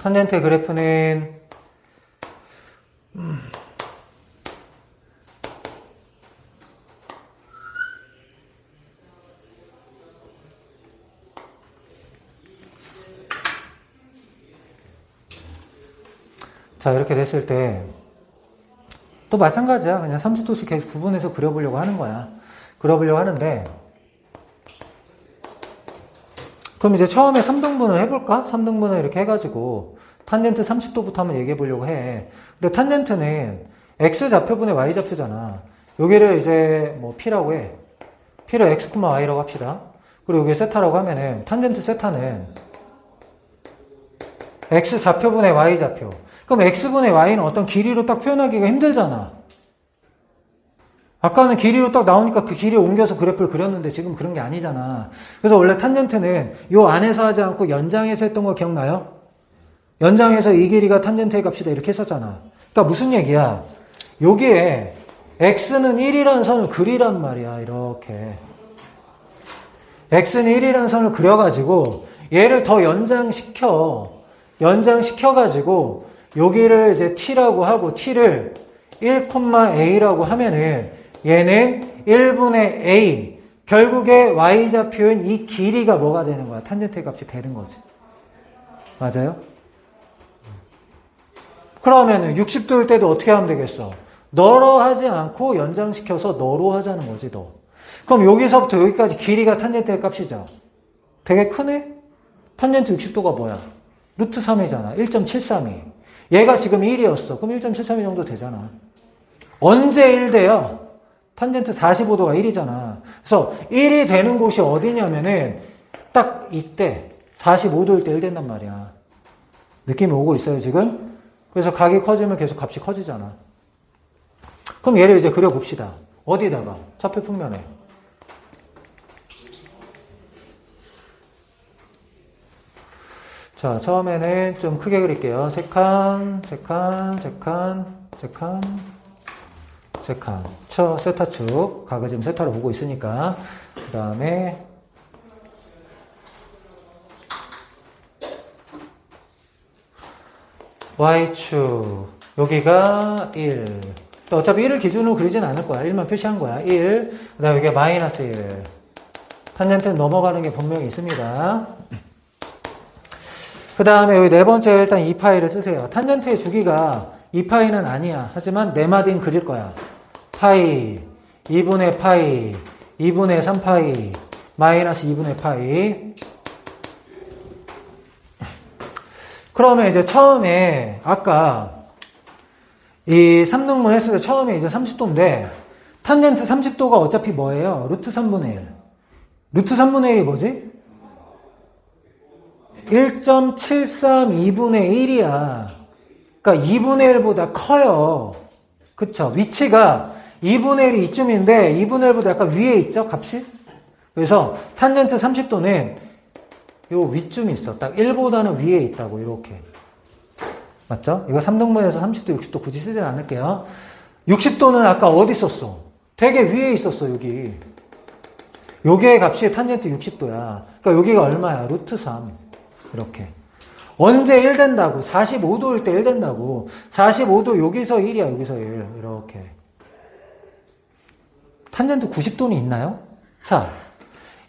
탄젠트 그래프는 자, 이렇게 됐을 때, 또 마찬가지야. 그냥 30도씩 계속 구분해서 그려보려고 하는 거야. 그려보려고 하는데, 그럼 이제 처음에 3등분을 해볼까? 3등분을 이렇게 해가지고, 탄젠트 30도부터 한번 얘기해 보려고 해. 근데 탄젠트는 X좌표분의 Y좌표잖아. 여기를 이제 뭐 P라고 해. P를 X, Y라고 합시다. 그리고 여기 세타라고 하면은, 탄젠트 세타는 X좌표분의 Y좌표. 그럼 X분의 Y는 어떤 길이로 딱 표현하기가 힘들잖아. 아까는 길이로 딱 나오니까 그 길이 옮겨서 그래프를 그렸는데 지금 그런 게 아니잖아. 그래서 원래 탄젠트는 요 안에서 하지 않고 연장해서 했던 거 기억나요? 연장해서 이 길이가 탄젠트의 값이다 이렇게 했었잖아. 그러니까 무슨 얘기야? 여기에 x는 1이라는 선을 그리란 말이야. 이렇게 x는 1이라는 선을 그려가지고 얘를 더 연장시켜가지고 여기를 이제 t라고 하고 t를 1,a라고 하면은 얘는 1분의 a 결국에 y좌표인 이 길이가 뭐가 되는 거야? 탄젠트의 값이 되는 거지. 맞아요? 그러면은 60도일 때도 어떻게 하면 되겠어? 너로 하지 않고 연장시켜서 너로 하자는 거지, 너. 그럼 여기서부터 여기까지 길이가 탄젠트의 값이죠. 되게 크네? 탄젠트 60도가 뭐야? 루트 3이잖아. 1.732. 얘가 지금 1이었어. 그럼 1.732 정도 되잖아. 언제 1 돼요? 탄젠트 45도가 1이잖아. 그래서 1이 되는 곳이 어디냐면은 딱 이때 45도일 때 1 된단 말이야. 느낌이 오고 있어요, 지금? 그래서 각이 커지면 계속 값이 커지잖아. 그럼 얘를 이제 그려봅시다. 어디다가? 차표 평면에. 자, 처음에는 좀 크게 그릴게요. 세 칸. 세타축. 각을 지금 세타로 보고 있으니까. 그 다음에, Y축. 여기가 1. 또 어차피 1을 기준으로 그리진 않을 거야. 1만 표시한 거야. 1. 그 다음에 여기가 마이너스 1. 탄젠트는 넘어가는 게 분명히 있습니다. 그 다음에 여기 네 번째 일단 2파이를 쓰세요. 탄젠트의 주기가 2파이는 아니야. 하지만 네 마디는 그릴 거야. 파이, 2분의 파이, 2분의 3파이, 마이너스 2분의 파이. 그러면 이제 처음에 아까 이 3등분 했을 때 처음에 이제 30도인데 탄젠트 30도가 어차피 뭐예요? 루트 3분의 1. 루트 3분의 1이 뭐지? 1.732분의 1이야. 그러니까 2분의 1보다 커요. 그쵸? 위치가 2분의 1이 이쯤인데 2분의 1보다 약간 위에 있죠? 값이? 그래서 탄젠트 30도는 요 위쯤에 있어. 딱 1보다는 위에 있다고 이렇게. 맞죠? 이거 3등분해서 30도, 60도 굳이 쓰진 않을게요. 60도는 아까 어디 있었어? 되게 위에 있었어, 여기. 요게 값이 탄젠트 60도야. 그러니까 여기가 얼마야? 루트 3. 이렇게. 언제 1 된다고? 45도일 때 1 된다고. 45도 여기서 1이야, 여기서 1. 이렇게. 탄젠트 90도는 있나요? 자,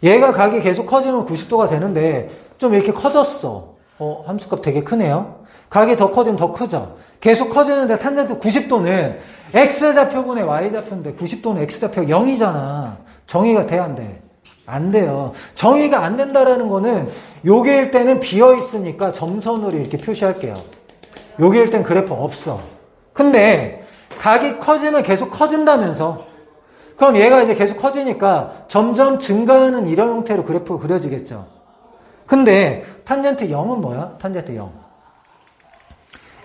얘가 각이 계속 커지면 90도가 되는데 좀 이렇게 커졌어. 함수값 되게 크네요. 각이 더 커지면 더 크죠. 계속 커지는데 탄젠트 90도는 X좌표분의 Y좌표인데 90도는 X좌표 0이잖아. 정의가 돼야 안 돼? 안 돼요. 정의가 안 된다라는 거는 요게일 때는 비어있으니까 점선으로 이렇게 표시할게요. 요게일 땐 그래프 없어. 근데 각이 커지면 계속 커진다면서. 그럼 얘가 이제 계속 커지니까 점점 증가하는 이런 형태로 그래프가 그려지겠죠. 근데 탄젠트 0은 뭐야? 탄젠트 0.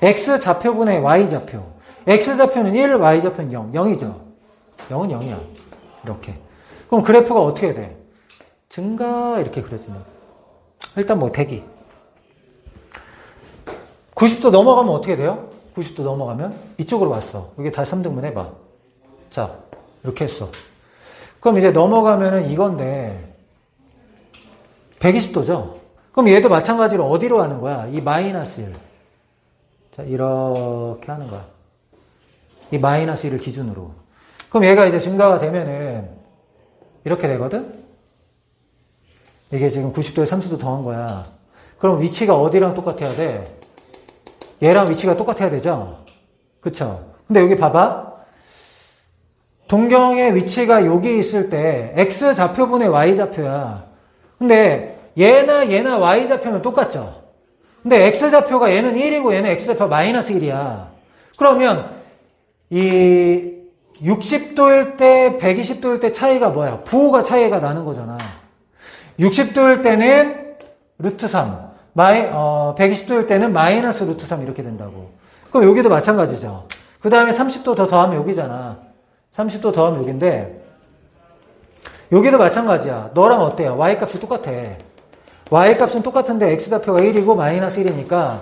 X좌표분의 Y좌표. X좌표는 1, Y좌표는 0. 0이죠. 0은 0이야. 이렇게. 그럼 그래프가 어떻게 돼? 증가 이렇게 그려지네. 일단 뭐 대기. 90도 넘어가면 어떻게 돼요? 90도 넘어가면 이쪽으로 왔어. 여기 다시 3등분 해봐. 자, 이렇게 했어. 그럼 이제 넘어가면은 이건데 120도죠? 그럼 얘도 마찬가지로 어디로 가는 거야? 이 마이너스 1. 자, 이렇게 하는 거야. 이 마이너스 1을 기준으로. 그럼 얘가 이제 증가가 되면은 이렇게 되거든? 이게 지금 90도에 30도 더한 거야. 그럼 위치가 어디랑 똑같아야 돼? 얘랑 위치가 똑같아야 되죠? 그쵸? 근데 여기 봐봐. 동경의 위치가 여기 있을 때 x 좌표분의 y 좌표야. 근데 얘나 y 좌표는 똑같죠? 근데 x 좌표가 얘는 1이고 얘는 x 좌표가 마이너스 1이야. 그러면 이 60도일 때 120도일 때 차이가 뭐야? 부호가 차이가 나는 거잖아. 60도일 때는 루트 3, 120도일 때는 마이너스 루트 3 이렇게 된다고. 그럼 여기도 마찬가지죠. 그 다음에 30도 더 더하면 여기잖아. 30도 더하면 여기인데 여기도 마찬가지야. 너랑 어때요? y값이 똑같아. y값은 똑같은데 x좌표가 1이고 마이너스 1이니까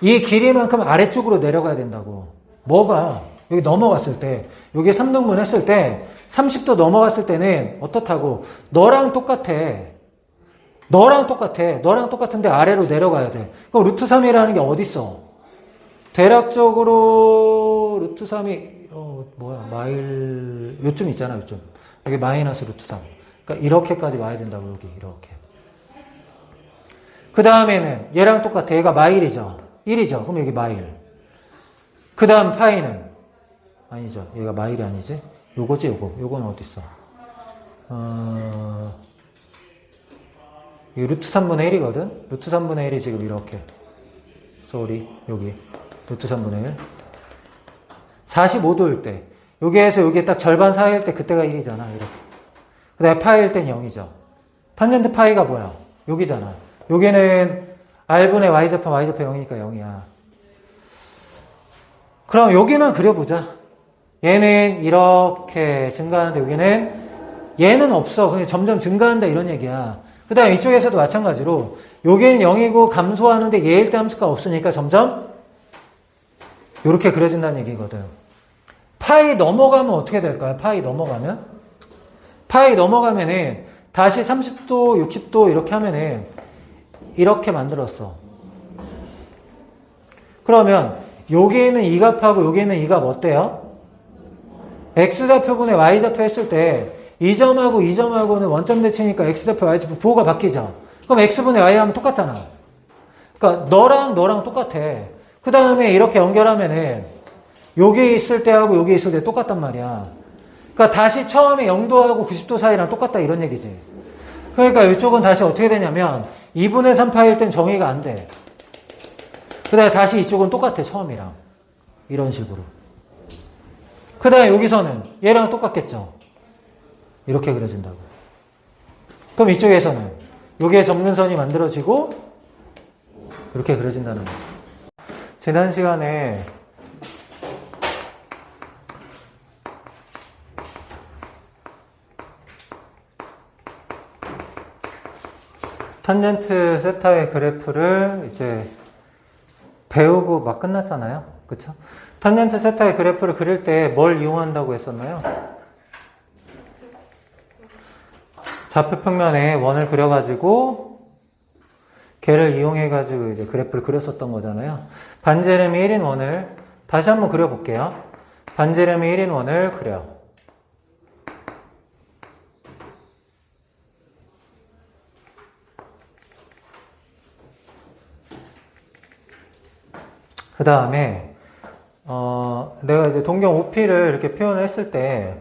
이 길이만큼 아래쪽으로 내려가야 된다고. 뭐가? 여기 넘어갔을 때, 여기 3등분 했을 때 30도 넘어갔을 때는 어떻다고? 너랑 똑같아. 너랑 똑같은데 아래로 내려가야 돼. 그럼 루트 3이라는 게 어디 있어? 대략적으로 루트 3이 요쯤 있잖아, 요쯤. 여기 마이너스 루트 3. 그러니까 이렇게까지 와야 된다고, 여기 이렇게. 그 다음에는 얘랑 똑같아. 얘가 마일이죠. 1이죠. 그럼 여기 마일. 그 다음 파이는 아니죠. 얘가 마일이 아니지. 요거지, 요거는 어디 있어? 이 루트 3분의 1이거든? 루트 3분의 1이 지금 이렇게. 여기. 루트 3분의 1. 45도일 때. 여기에서 여기에 딱 절반 사이일 때 그때가 1이잖아. 이렇게. 그 다음에 파이일 땐 0이죠. 탄젠트 파이가 뭐야? 여기잖아. 여기는 R분의 Y좌표 0이니까 0이야. 그럼 여기만 그려보자. 얘는 이렇게 증가하는데 얘는 없어. 그냥 점점 증가한다 이런 얘기야. 그 다음에 이쪽에서도 마찬가지로 여기는 0이고 감소하는데 얘일 때 함수가 없으니까 점점 이렇게 그려진다는 얘기거든. 파이 넘어가면 어떻게 될까요? 파이 넘어가면은 다시 30도, 60도 이렇게 하면은 이렇게 만들었어. 그러면 여기에는 이 값하고 여기에는 이 값 어때요? x좌표분의 y좌표 했을 때 이 점하고 이 점하고는 원점 대칭이니까 x좌표, y좌표 부호가 바뀌죠. 그럼 x분의 y 하면 똑같잖아. 그러니까 너랑 똑같아. 그 다음에 이렇게 연결하면은 여기 있을 때하고 여기 있을 때 똑같단 말이야. 그러니까 다시 처음에 0도하고 90도 사이랑 똑같다 이런 얘기지. 그러니까 이쪽은 다시 어떻게 되냐면 2분의 3파일 땐 정의가 안 돼. 그 다음에 다시 이쪽은 똑같아 처음이랑. 이런 식으로. 그 다음에 여기서는 얘랑 똑같겠죠. 이렇게 그려진다고. 그럼 이쪽에서는 여기에 접근선이 만들어지고 이렇게 그려진다는 거예요. 지난 시간에 탄젠트 세타의 그래프를 이제 배우고 막 끝났잖아요. 그쵸? 탄젠트 세타의 그래프를 그릴 때 뭘 이용한다고 했었나요? 좌표 평면에 원을 그려가지고 걔를 이용해가지고 이제 그래프를 그렸었던 거잖아요. 반지름이 1인 원을 다시 한번 그려볼게요. 반지름이 1인 원을 그려. 그 다음에 내가 이제 동경 OP를 이렇게 표현을 했을 때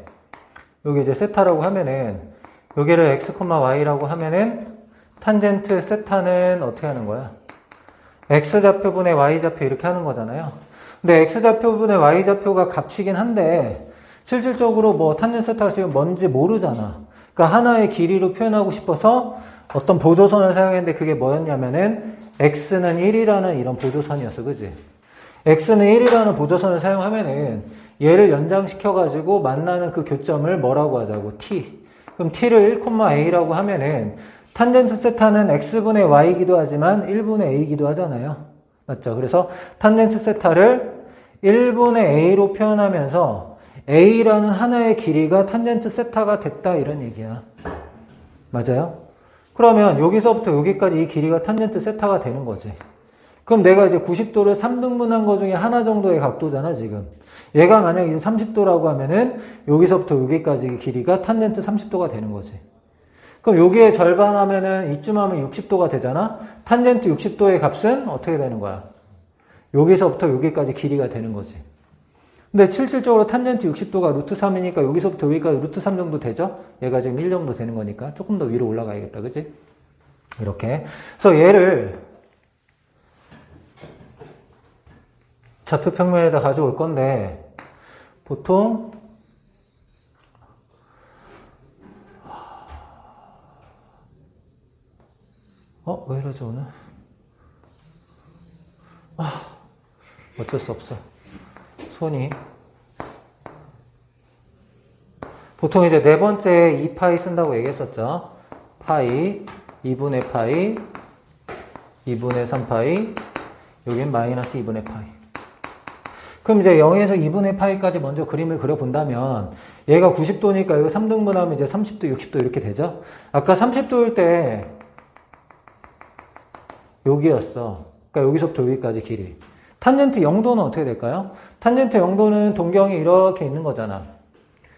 여기 이제 세타라고 하면은 여기를 x, y라고 하면은 탄젠트 세타는 어떻게 하는 거야? x좌표분의 y좌표 이렇게 하는 거잖아요. 근데 x좌표분의 y좌표가 값이긴 한데 실질적으로 뭐 탄젠트 세타가 지금 뭔지 모르잖아. 그러니까 하나의 길이로 표현하고 싶어서 어떤 보조선을 사용했는데 그게 뭐였냐면은 x는 1이라는 이런 보조선이었어. 그지? x는 1이라는 보조선을 사용하면은 얘를 연장시켜가지고 만나는 그 교점을 뭐라고 하자고? t. 그럼 t를 1,a라고 하면은 탄젠트 세타는 x분의 y이기도 하지만 1분의 a이기도 하잖아요. 맞죠? 그래서 탄젠트 세타를 1분의 a로 표현하면서 a라는 하나의 길이가 탄젠트 세타가 됐다 이런 얘기야. 맞아요? 그러면 여기서부터 여기까지 이 길이가 탄젠트 세타가 되는 거지. 그럼 내가 이제 90도를 3등분한 거 중에 하나 정도의 각도잖아, 지금. 얘가 만약 이제 30도라고 하면은 여기서부터 여기까지 길이가 탄젠트 30도가 되는 거지. 그럼 여기에 절반 하면은 이쯤 하면 60도가 되잖아? 탄젠트 60도의 값은 어떻게 되는 거야? 여기서부터 여기까지 길이가 되는 거지. 근데 실질적으로 탄젠트 60도가 루트 3이니까 여기서부터 여기까지 루트 3 정도 되죠? 얘가 지금 1 정도 되는 거니까 조금 더 위로 올라가야겠다. 그치? 이렇게. 그래서 얘를 좌표 평면에다 가져올 건데 보통 왜 이러지 오늘? 어쩔 수 없어. 손이 보통 이제 네 번째 2파이 쓴다고 얘기했었죠. 파이, 2분의 파이, 2분의 3파이, 여긴 마이너스 2분의 파이. 그럼 이제 0에서 2분의 파이까지 먼저 그림을 그려본다면 얘가 90도니까 이거 3등분하면 이제 30도, 60도 이렇게 되죠. 아까 30도일 때 여기였어. 그러니까 여기서부터 여기까지 길이. 탄젠트 0도는 어떻게 될까요? 탄젠트 0도는 동경이 이렇게 있는 거잖아.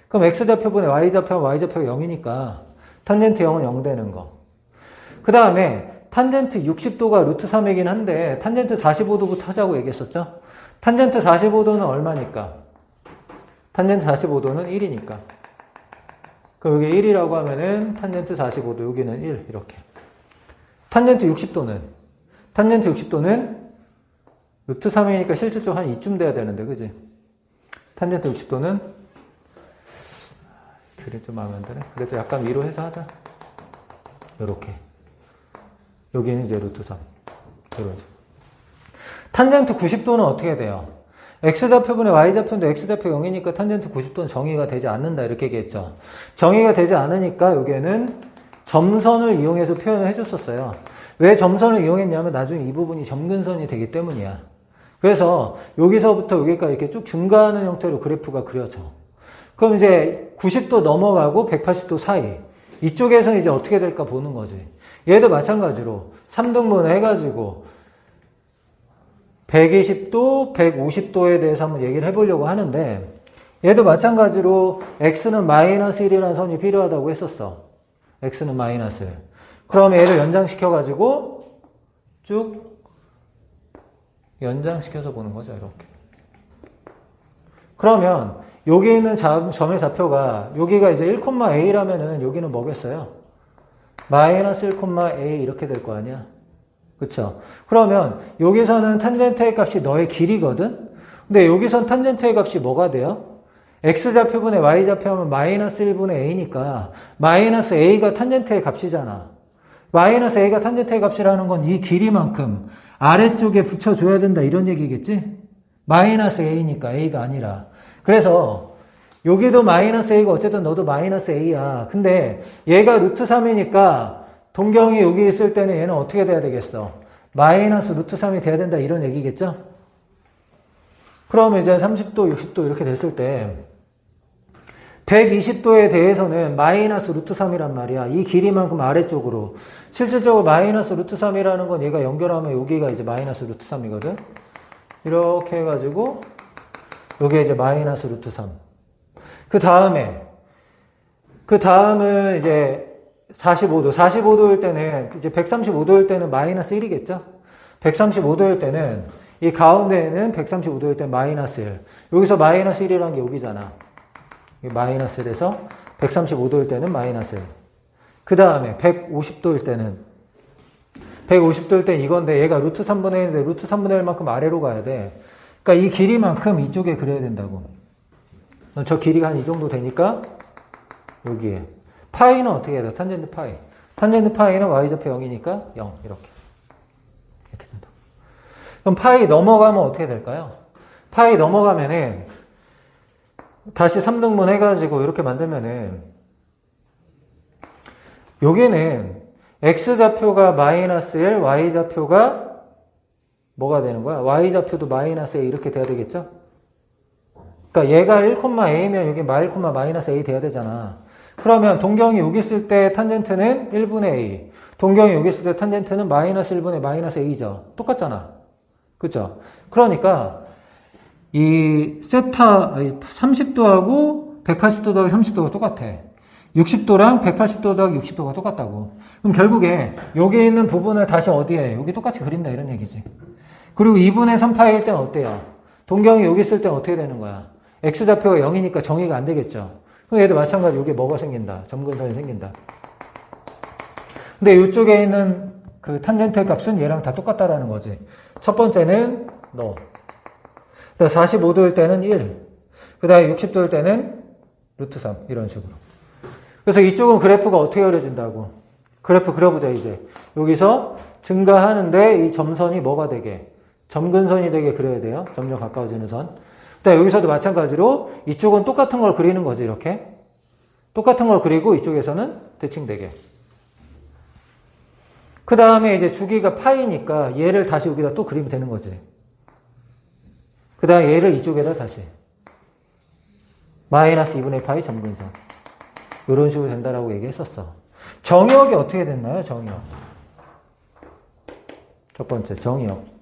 그럼 x좌표분의 y좌표는 y좌표가 0이니까 탄젠트 0은 0 되는 거. 그 다음에 탄젠트 60도가 루트 3이긴 한데 탄젠트 45도부터 하자고 얘기했었죠? 탄젠트 45도는 얼마니까? 탄젠트 45도는 1이니까. 그럼 여기 1이라고 하면은 탄젠트 45도, 여기는 1 이렇게. 탄젠트 60도는? 탄젠트 60도는 루트 3이니까 실질적으로 한 이쯤 돼야 되는데, 그지? 탄젠트 60도는 그래 좀 마음에 안 드네. 그래도 약간 위로 해서 하자. 요렇게. 여기는 이제 루트 3. 이러죠. 탄젠트 90도는 어떻게 돼요? x좌표분의 y좌표인데 x좌표 0이니까 탄젠트 90도는 정의가 되지 않는다. 이렇게 얘기했죠. 정의가 되지 않으니까 여기에는 점선을 이용해서 표현을 해줬었어요. 왜 점선을 이용했냐면 나중에 이 부분이 점근선이 되기 때문이야. 그래서 여기서부터 여기까지 이렇게 쭉 증가하는 형태로 그래프가 그려져. 그럼 이제 90도 넘어가고 180도 사이. 이쪽에서는 이제 어떻게 될까 보는 거지. 얘도 마찬가지로 3등분 해가지고 120도, 150도에 대해서 한번 얘기를 해보려고 하는데 얘도 마찬가지로 x는 마이너스 1이라는 선이 필요하다고 했었어. x는 마이너스 1. 그러면 얘를 연장시켜가지고 쭉 연장시켜서 보는 거죠. 이렇게. 그러면 여기 있는 점의 좌표가 여기가 이제 1,a라면은 여기는 뭐겠어요? 마이너스 1,a 이렇게 될 거 아니야. 그쵸? 그러면 여기서는 탄젠트의 값이 너의 길이거든? 근데 여기선 탄젠트의 값이 뭐가 돼요? x좌표분의 y좌표하면 마이너스 1분의 a니까 마이너스 a가 탄젠트의 값이잖아. 마이너스 a가 탄젠트의 값이라는 건 이 길이만큼 아래쪽에 붙여줘야 된다 이런 얘기겠지? 마이너스 a니까 a가 아니라. 그래서 여기도 마이너스 a가 어쨌든 너도 마이너스 a야. 근데 얘가 루트 3이니까 동경이 여기 있을 때는 얘는 어떻게 돼야 되겠어? 마이너스 루트 3이 돼야 된다 이런 얘기겠죠? 그러면 이제 30도, 60도 이렇게 됐을 때 120도에 대해서는 마이너스 루트 3이란 말이야. 이 길이만큼 아래쪽으로. 실질적으로 마이너스 루트 3이라는 건 얘가 연결하면 여기가 이제 마이너스 루트 3이거든. 이렇게 해가지고 여기에 이제 마이너스 루트 3. 그 다음은 이제 45도. 45도일 때는 이제 135도일 때는 마이너스 1이겠죠? 135도일 때는 이 가운데에는 135도일 때 마이너스 1. 여기서 마이너스 1이라는 게 여기잖아. 마이너스 1에서 135도일 때는 마이너스 1. 그 다음에 150도일 때는 150도일 때는 이건데 얘가 루트 3분의 1인데 루트 3분의 1만큼 아래로 가야 돼. 그러니까 이 길이만큼 이쪽에 그려야 된다고. 저 길이가 한 이 정도 되니까 여기에. 파이는 어떻게 해야 돼? 탄젠트 파이. 탄젠트 파이는 y좌표 0이니까 0 이렇게. 이렇게 된다. 그럼 파이 넘어가면 어떻게 될까요? 파이 넘어가면은 다시 3등분 해가지고 이렇게 만들면은 여기는 x좌표가 마이너스 1, y좌표가 뭐가 되는 거야? y좌표도 마이너스 a 이렇게 돼야 되겠죠? 그러니까 얘가 1,a면 여기 마이너스 a 돼야 되잖아. 그러면 동경이 여기 있을 때 탄젠트는 1분의 a. 동경이 여기 있을 때 탄젠트는 마이너스 1분의 마이너스 a죠. 똑같잖아. 그죠? 그러니까 이 세타 30도하고 180도 더하기 30도가 똑같아. 60도랑 180도 더하기 60도가 똑같다고. 그럼 결국에 여기 있는 부분을 다시 어디에? 여기 똑같이 그린다 이런 얘기지. 그리고 2분의 3파일 때는 어때요? 동경이 여기 있을 때는 어떻게 되는 거야? x좌표가 0이니까 정의가 안 되겠죠. 그럼 얘도 마찬가지 여기 뭐가 생긴다? 점근선이 생긴다. 근데 이쪽에 있는 그 탄젠트 값은 얘랑 다 똑같다라는 거지. 첫 번째는 너. 45도일 때는 1. 그 다음에 60도일 때는 루트 3. 이런 식으로. 그래서 이쪽은 그래프가 어떻게 그려진다고? 그래프 그려보자, 이제. 여기서 증가하는데 이 점선이 뭐가 되게? 점근선이 되게 그려야 돼요. 점점 가까워지는 선. 그다음에 여기서도 마찬가지로 이쪽은 똑같은 걸 그리는 거지, 이렇게. 똑같은 걸 그리고 이쪽에서는 대칭되게. 그 다음에 이제 주기가 파이니까 얘를 다시 여기다 또 그리면 되는 거지. 그 다음에 얘를 이쪽에다 다시. 마이너스 2분의 파이 점근선. 이런 식으로 된다라고 얘기했었어. 정역이 어떻게 됐나요? 정역. 첫 번째, 정역.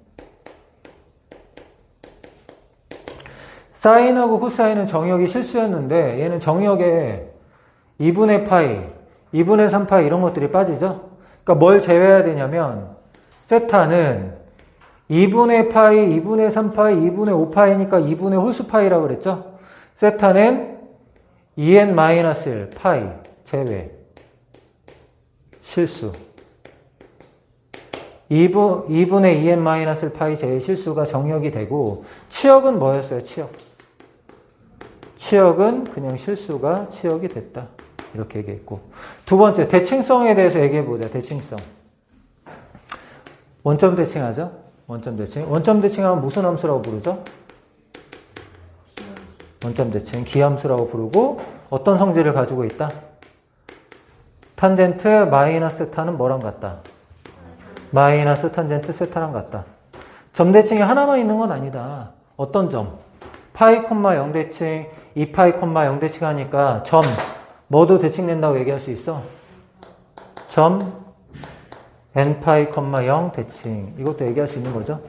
사인하고 코사인은 정역이 실수였는데 얘는 정역에 2분의 파이, 2분의 3파이 이런 것들이 빠지죠? 그러니까 뭘 제외해야 되냐면 세타는 2분의 파이, 2분의 3파이, 2분의 5파이니까 2분의 홀수파이라고 그랬죠? 세타는 2n-1 파이 제외 실수 2분의 2n-1 파이 제외 실수가 정역이 되고 치역은 뭐였어요? 치역은 그냥 실수가 치역이 됐다. 이렇게 얘기했고 두 번째 대칭성에 대해서 얘기해보자. 대칭성 원점 대칭하죠? 원점 대칭. 원점 대칭하면 무슨 함수라고 부르죠? 원점 대칭 기함수라고 부르고 어떤 성질을 가지고 있다? 탄젠트 마이너스 세타는 뭐랑 같다? 마이너스 탄젠트 세타랑 같다. 점 대칭이 하나만 있는 건 아니다. 어떤 점? 파이, 0 대칭, 2파이, 0 대칭 하니까 점 뭐도 대칭된다고 얘기할 수 있어? 점 n파이, 0 대칭. 이것도 얘기할 수 있는 거죠?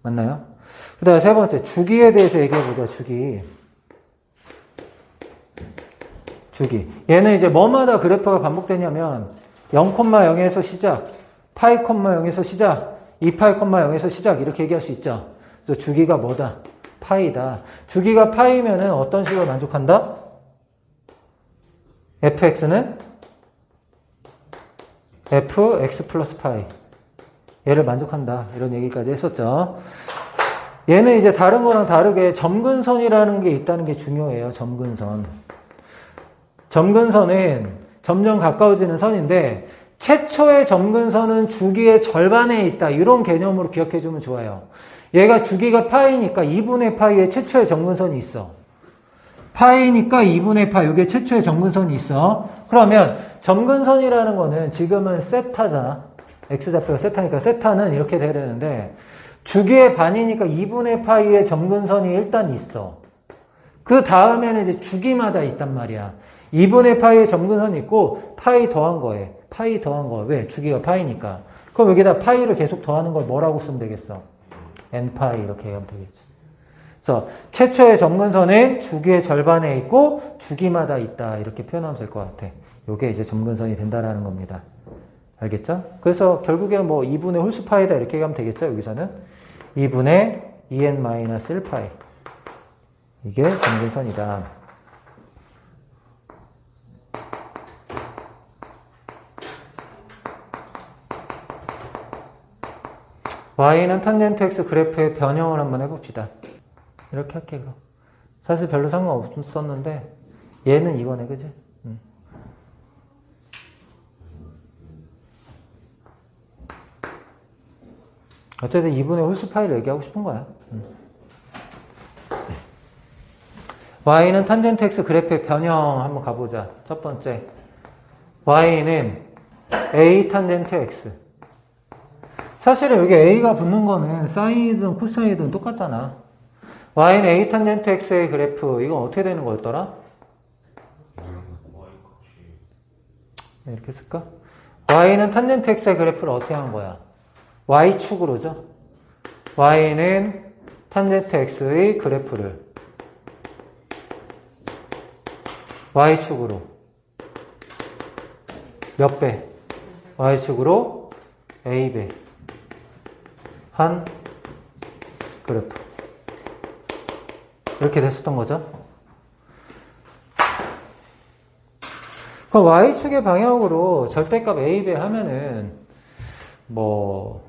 맞나요? 그 다음에 세 번째, 주기에 대해서 얘기해보자, 주기. 얘는 이제 뭐마다 그래프가 반복되냐면 0,0에서 시작, 파이, 0에서 시작, 2파이, 0에서 시작 이렇게 얘기할 수 있죠. 그래서 주기가 뭐다? 파이다. 주기가 파이면은 어떤 식으로 만족한다? fx는 fx 플러스 파이. 얘를 만족한다. 이런 얘기까지 했었죠. 얘는 이제 다른 거랑 다르게 점근선이라는 게 있다는 게 중요해요. 점근선. 점근선은 점점 가까워지는 선인데 최초의 점근선은 주기의 절반에 있다. 이런 개념으로 기억해 주면 좋아요. 얘가 주기가 파이니까 2분의 파이에 최초의 점근선이 있어. 파이니까 2분의 파이. 이게 최초의 점근선이 있어. 그러면 점근선이라는 거는 지금은 세타잖아. x좌표가 세타니까 세타는 이렇게 돼야 되는데 주기의 반이니까 2분의 파이의 점근선이 일단 있어. 그 다음에는 이제 주기마다 있단 말이야. 2분의 파이의 점근선이 있고 파이 더한 거에 파이 더한 거. 왜? 주기가 파이니까. 그럼 여기다 파이를 계속 더하는 걸 뭐라고 쓰면 되겠어? n파이 이렇게 얘기하면 되겠지. 그래서 최초의 점근선은 주기의 절반에 있고 주기마다 있다. 이렇게 표현하면 될 것 같아. 이게 이제 점근선이 된다라는 겁니다. 알겠죠? 그래서 결국에 뭐 2분의 홀수파이다 이렇게 얘기하면 되겠죠? 여기서는 2분의 2n-1파이. 이게 점근선이다. y는 탄젠트 x 그래프의 변형을 한번 해봅시다. 이렇게 할게, 그럼. 사실 별로 상관없었는데, 얘는 이거네, 그지? 어쨌든 2분의 홀수파이를 얘기하고 싶은 거야. y는 탄젠트 x 그래프의 변형 한번 가보자. 첫 번째. y는 a 탄젠트 x. 사실은 여기 a가 붙는 거는 사인이든 코사인이든 똑같잖아. y는 a 탄젠트 x의 그래프. 이건 어떻게 되는 거였더라? 이렇게 쓸까? y는 탄젠트 x의 그래프를 어떻게 하는 거야? y축으로죠. y는 탄젠트 x의 그래프를 y축으로 몇 배? y축으로 a배. 한 그래프. 이렇게 됐었던 거죠. 그럼 y축의 방향으로 절대값 a, b 하면은 뭐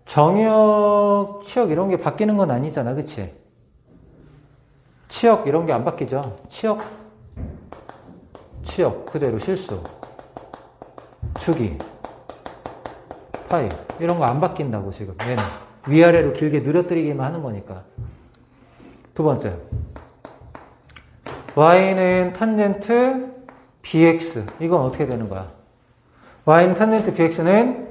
정역, 치역 이런 게 바뀌는 건 아니잖아. 그치? 치역 이런 게 안 바뀌죠. 치역 그대로 실수, 주기, 파이 이런 거 안 바뀐다고 지금. 얘는 위아래로 길게 늘어뜨리기만 하는 거니까. 두 번째, y는 탄젠트 bx. 이건 어떻게 되는 거야? y는 탄젠트 bx는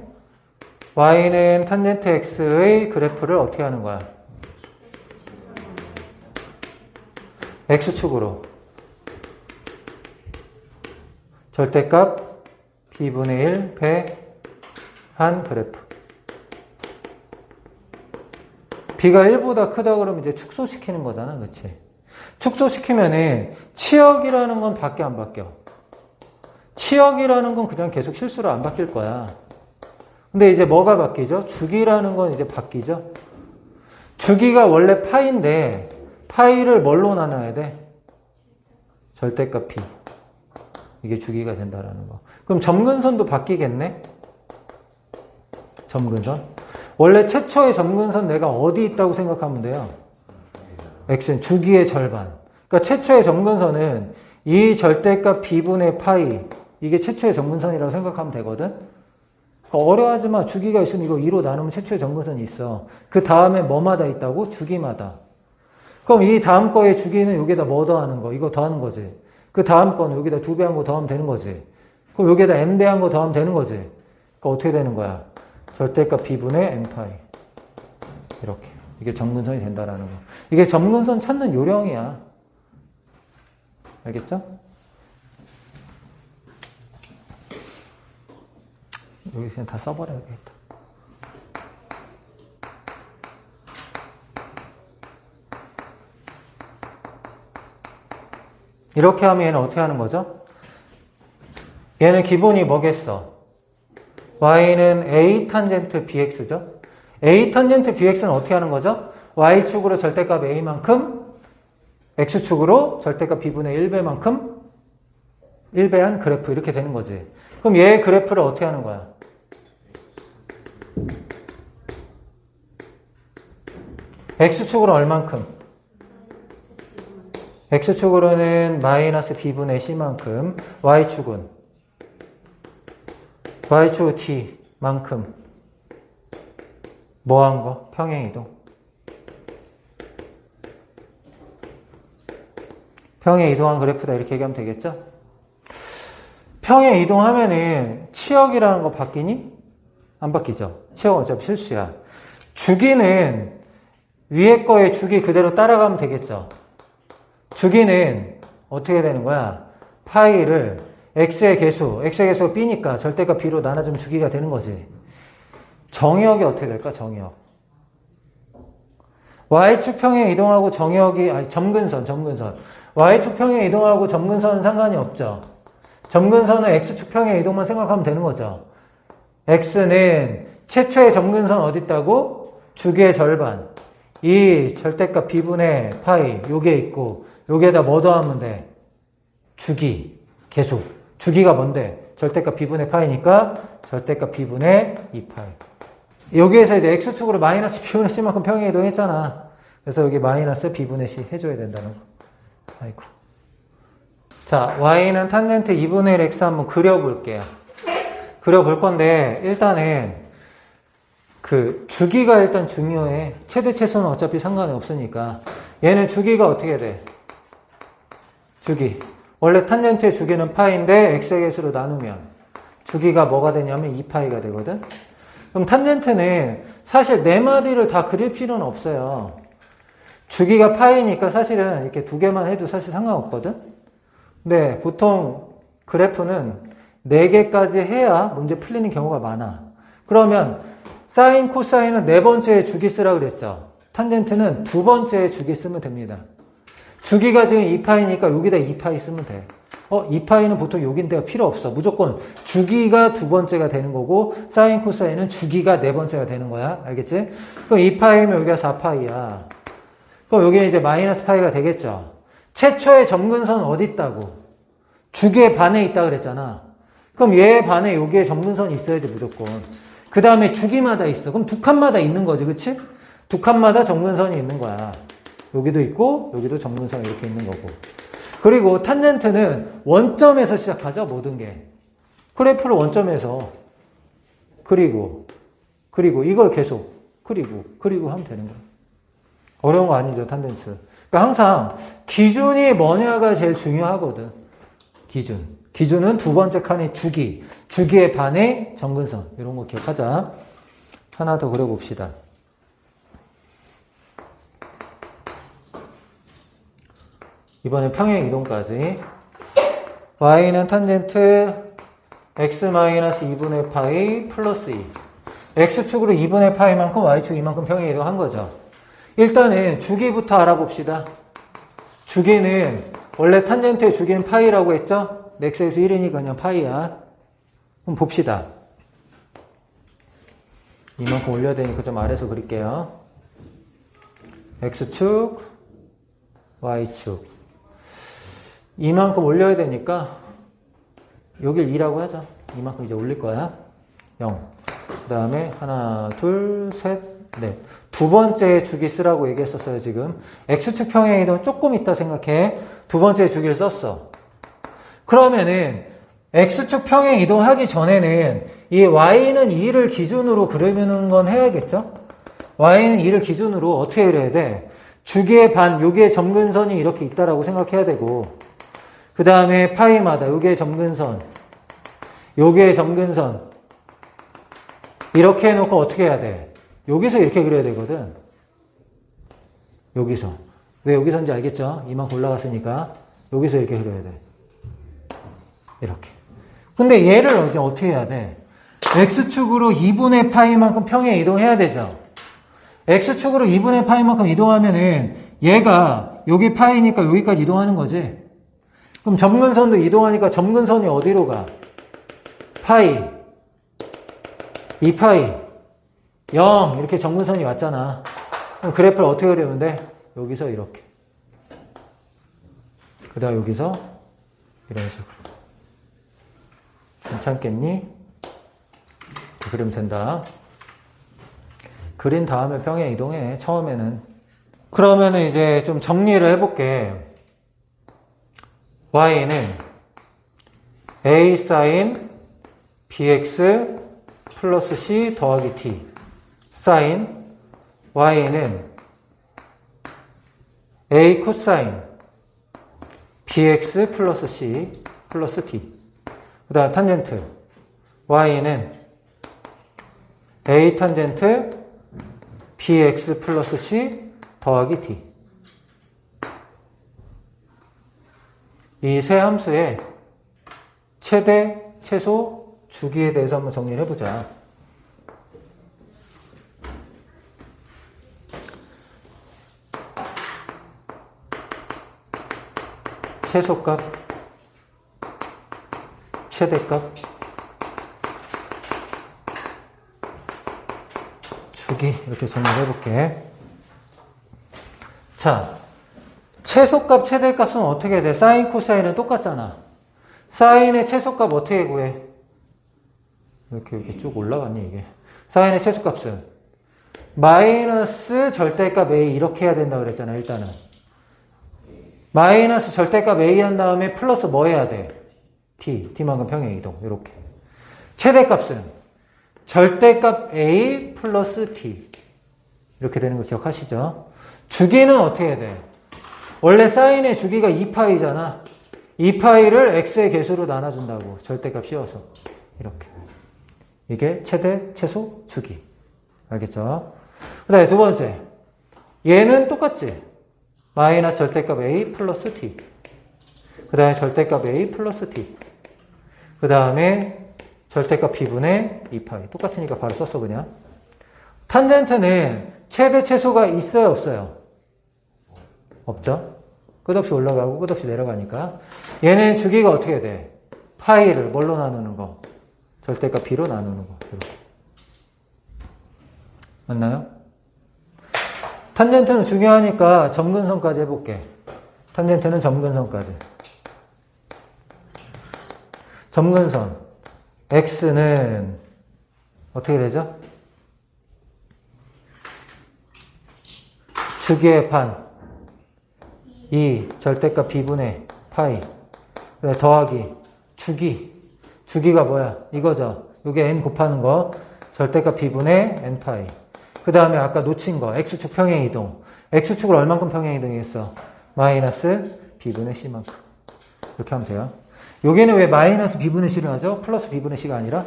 y는 탄젠트 x의 그래프를 어떻게 하는 거야? x축으로 절대값 b분의 1 배 한 그래프. b가 1보다 크다 그러면 이제 축소시키는 거잖아. 그치? 축소시키면은 치역이라는 건 바뀌어 안 바뀌어? 치역이라는 건 그냥 계속 실수로 안 바뀔 거야. 근데 이제 뭐가 바뀌죠? 주기라는 건 이제 바뀌죠? 주기가 원래 파인데 파이를 뭘로 나눠야 돼? 절대값 p. 이게 주기가 된다라는 거. 그럼 점근선도 바뀌겠네? 점근선. 원래 최초의 점근선 내가 어디 있다고 생각하면 돼요? x는 주기의 절반. 그러니까 최초의 점근선은 이 절대값 b분의 파이. 이게 최초의 점근선이라고 생각하면 되거든? 그러니까 어려워하지 마. 주기가 있으면 이거 2로 나누면 최초의 점근선이 있어. 그 다음에 뭐마다 있다고? 주기마다. 그럼 이 다음 거의 주기는 여기다 뭐 더하는 거? 이거 더하는 거지. 그 다음 거는 여기다 2배 한 거 더하면 되는 거지. 그럼 여기다 n배 한 거 더하면 되는 거지. 그러니까 어떻게 되는 거야? 절대값 b분의 n파이. 이렇게. 이게 점근선이 된다라는 거. 이게 점근선 찾는 요령이야. 알겠죠? 여기 그냥 다 써버려야 되겠다. 이렇게 하면 얘는 어떻게 하는 거죠? 얘는 기본이 뭐겠어? y는 a 탄젠트 bx죠? a 탄젠트 bx는 어떻게 하는 거죠? y축으로 절대값 a만큼 x축으로 절대값 b분의 1배만큼 1배한 그래프 이렇게 되는 거지. 그럼 얘의 그래프를 어떻게 하는 거야? x축으로 얼만큼? x축으로는 마이너스 b분의 c만큼, y축은 y축 t만큼 뭐 한 거? 평행이동. 평행 이동한 그래프다 이렇게 얘기하면 되겠죠? 평행 이동하면은 치역이라는 거 바뀌니? 안 바뀌죠? 치역은 어차피 실수야. 주기는 위에 거의 주기 그대로 따라가면 되겠죠? 주기는 어떻게 되는 거야? 파이를 x의 개수가 b니까 절대값 b로 나눠주면 주기가 되는 거지. 정역이 어떻게 될까? 정역. y축 평행 이동하고 점근선. y축 평행 이동하고 점근선은 상관이 없죠. 점근선은 x축 평행 이동만 생각하면 되는 거죠. x는 최초의 점근선 어디 있다고? 주기의 절반. 이 절대값 b분의 파이 요게 있고 요게다 뭐 더하면 돼? 주기, 계수. 주기가 뭔데? 절대값 b분의 파이니까 절대값 b분의 2파이. 여기에서 이제 x축으로 마이너스 b분의 c만큼 평행 이동했잖아. 그래서 여기 마이너스 b분의 c 해줘야 된다는 거. 아이고. 자, y는 탄젠트 2분의 1 x 한번 그려볼게요. 그려볼 건데 일단은 그 주기가 일단 중요해. 최대 최소는 어차피 상관이 없으니까. 얘는 주기가 어떻게 돼? 주기. 원래 탄젠트의 주기는 파인데 x의 개수로 나누면 주기가 뭐가 되냐면 2파이가 되거든. 그럼 탄젠트는 사실 네 마디를 다 그릴 필요는 없어요. 주기가 파이니까 사실은 이렇게 두 개만 해도 사실 상관없거든. 근데 보통 그래프는 4개까지 해야 문제 풀리는 경우가 많아. 그러면 사인, 코사인은 네 번째에 주기 쓰라 그랬죠. 탄젠트는 두 번째에 주기 쓰면 됩니다. 주기가 지금 2파이니까 여기다 2파이 쓰면 돼. 2파이는 보통 여기인데가 필요 없어. 무조건 주기가 두 번째가 되는 거고 사인 코사인은 주기가 네 번째가 되는 거야. 알겠지? 그럼 2파이면 여기가 4파이야. 그럼 여기는 이제 마이너스 파이가 되겠죠. 최초의 점근선은 어디 있다고? 주기의 반에 있다 그랬잖아. 그럼 얘 반에 여기에 점근선이 있어야지 무조건. 그 다음에 주기마다 있어. 그럼 두 칸마다 있는 거지, 그치? 두 칸마다 점근선이 있는 거야. 여기도 있고 여기도 점근선이 이렇게 있는 거고. 그리고 탄젠트는 원점에서 시작하죠, 모든 게. 그래프를 원점에서 그리고 이걸 계속 그리고 하면 되는 거야. 어려운 거 아니죠, 탄젠트. 그러니까 항상 기준이 뭐냐가 제일 중요하거든. 기준은 두 번째 칸의 주기의 반의 점근선. 이런 거 기억하자. 하나 더 그려봅시다. 이번엔 평행 이동까지. y는 탄젠트 x-2분의 파이 플러스 2. x축으로 2분의 파이만큼 y축 이만큼 평행 이동한 거죠. 일단은 주기부터 알아봅시다. 주기는 원래 탄젠트의 주기는 파이라고 했죠? x에서 1이니까 그냥 파이야. 그럼 봅시다. 이만큼 올려야 되니까 좀 아래서 그릴게요. x축, y축. 이만큼 올려야 되니까 여길 2라고 하자. 이만큼 이제 올릴 거야. 0. 그 다음에 하나, 둘, 셋, 넷. 두 번째 주기 쓰라고 얘기했었어요, 지금. x축 평행 이동 조금 있다 생각해. 두 번째 주기를 썼어. 그러면은 x축 평행 이동하기 전에는 이 y는 2를 기준으로 그리는 건 해야겠죠? y는 2를 기준으로 어떻게 그려야 돼? 주기의 반, 여기에 점근선이 이렇게 있다라고 생각해야 되고, 그 다음에 파이마다 여기에 점근선, 여기에 점근선 이렇게 해놓고 어떻게 해야 돼? 여기서 이렇게 그려야 되거든. 여기서. 왜 여기서인지 알겠죠? 이만큼 올라갔으니까 여기서 이렇게 그려야 돼. 이렇게. 근데 얘를 이제 어떻게 해야 돼? x축으로 2분의 파이만큼 평행 이동해야 되죠. x축으로 2분의 파이만큼 이동하면은 얘가 여기 파이니까 여기까지 이동하는 거지. 그럼 점근선도 이동하니까 점근선이 어디로 가? 파이, 2파이, 0 이렇게 점근선이 왔잖아. 그럼 그래프를 어떻게 그리면 돼? 여기서 이렇게. 그 다음 여기서 이런 식으로. 괜찮겠니? 이렇게 그리면 된다. 그린 다음에 평행 이동해. 처음에는. 그러면은 이제 좀 정리를 해볼게. y는 a sin bx 플러스 c 더하기 t sin y는 a 코사인 bx 플러스 c 플러스 t. 그 다음 탄젠트 y는 a 탄젠트 bx 플러스 c 더하기 t. 이 세 함수의 최대, 최소, 주기에 대해서 한번 정리를 해보자. 최소값, 최대값, 주기 이렇게 정리를 해볼게. 자, 최소값, 최대값은 어떻게 돼? 사인, 코사인은 똑같잖아. 사인의 최소값 어떻게 구해? 이렇게 쭉 올라갔니, 이게? 사인의 최소값은 마이너스 절대값 A 이렇게 해야 된다 그랬잖아, 일단은. 마이너스 절대값 A 한 다음에 플러스 뭐 해야 돼? T만큼 평행이동, 이렇게. 최대값은 절대값 A 플러스 T. 이렇게 되는 거 기억하시죠? 주기는 어떻게 해야 돼? 원래 사인의 주기가 2파이잖아. 2파이를 x의 개수로 나눠준다고. 절대값 씌워서. 이렇게. 이게 최대, 최소, 주기. 알겠죠? 그 다음에 두 번째. 얘는 똑같지? 마이너스 절대값 a 플러스 t. 그 다음에 절대값 a 플러스 t. 그 다음에 절대값 b분의 2파이. 똑같으니까 바로 썼어, 그냥. 탄젠트는 최대, 최소가 있어요, 없어요? 없죠? 끝없이 올라가고 끝없이 내려가니까. 얘는 주기가 어떻게 돼? 파이를 뭘로 나누는 거? 절대값 b로 나누는 거. 이렇게. 맞나요? 탄젠트는 중요하니까 점근선까지 해볼게. 탄젠트는 점근선까지. 점근선. x는 어떻게 되죠? 주기의 반. 2 절대값 b분의 파이. 더하기 주기가 뭐야? 이거죠. 이게 n 곱하는 거. 절대값 b분의 n 파이. 그 다음에 아까 놓친 거. x축 평행 이동. x축을 얼만큼 평행 이동했어? 마이너스 b분의 c만큼. 이렇게 하면 돼요. 여기는 왜 마이너스 b분의 c를 하죠? 플러스 b분의 c가 아니라?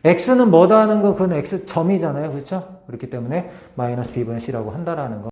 x는 뭐다 하는 거, 그건 x 점이잖아요. 그렇죠? 그렇기 때문에 마이너스 b분의 c라고 한다라는 거.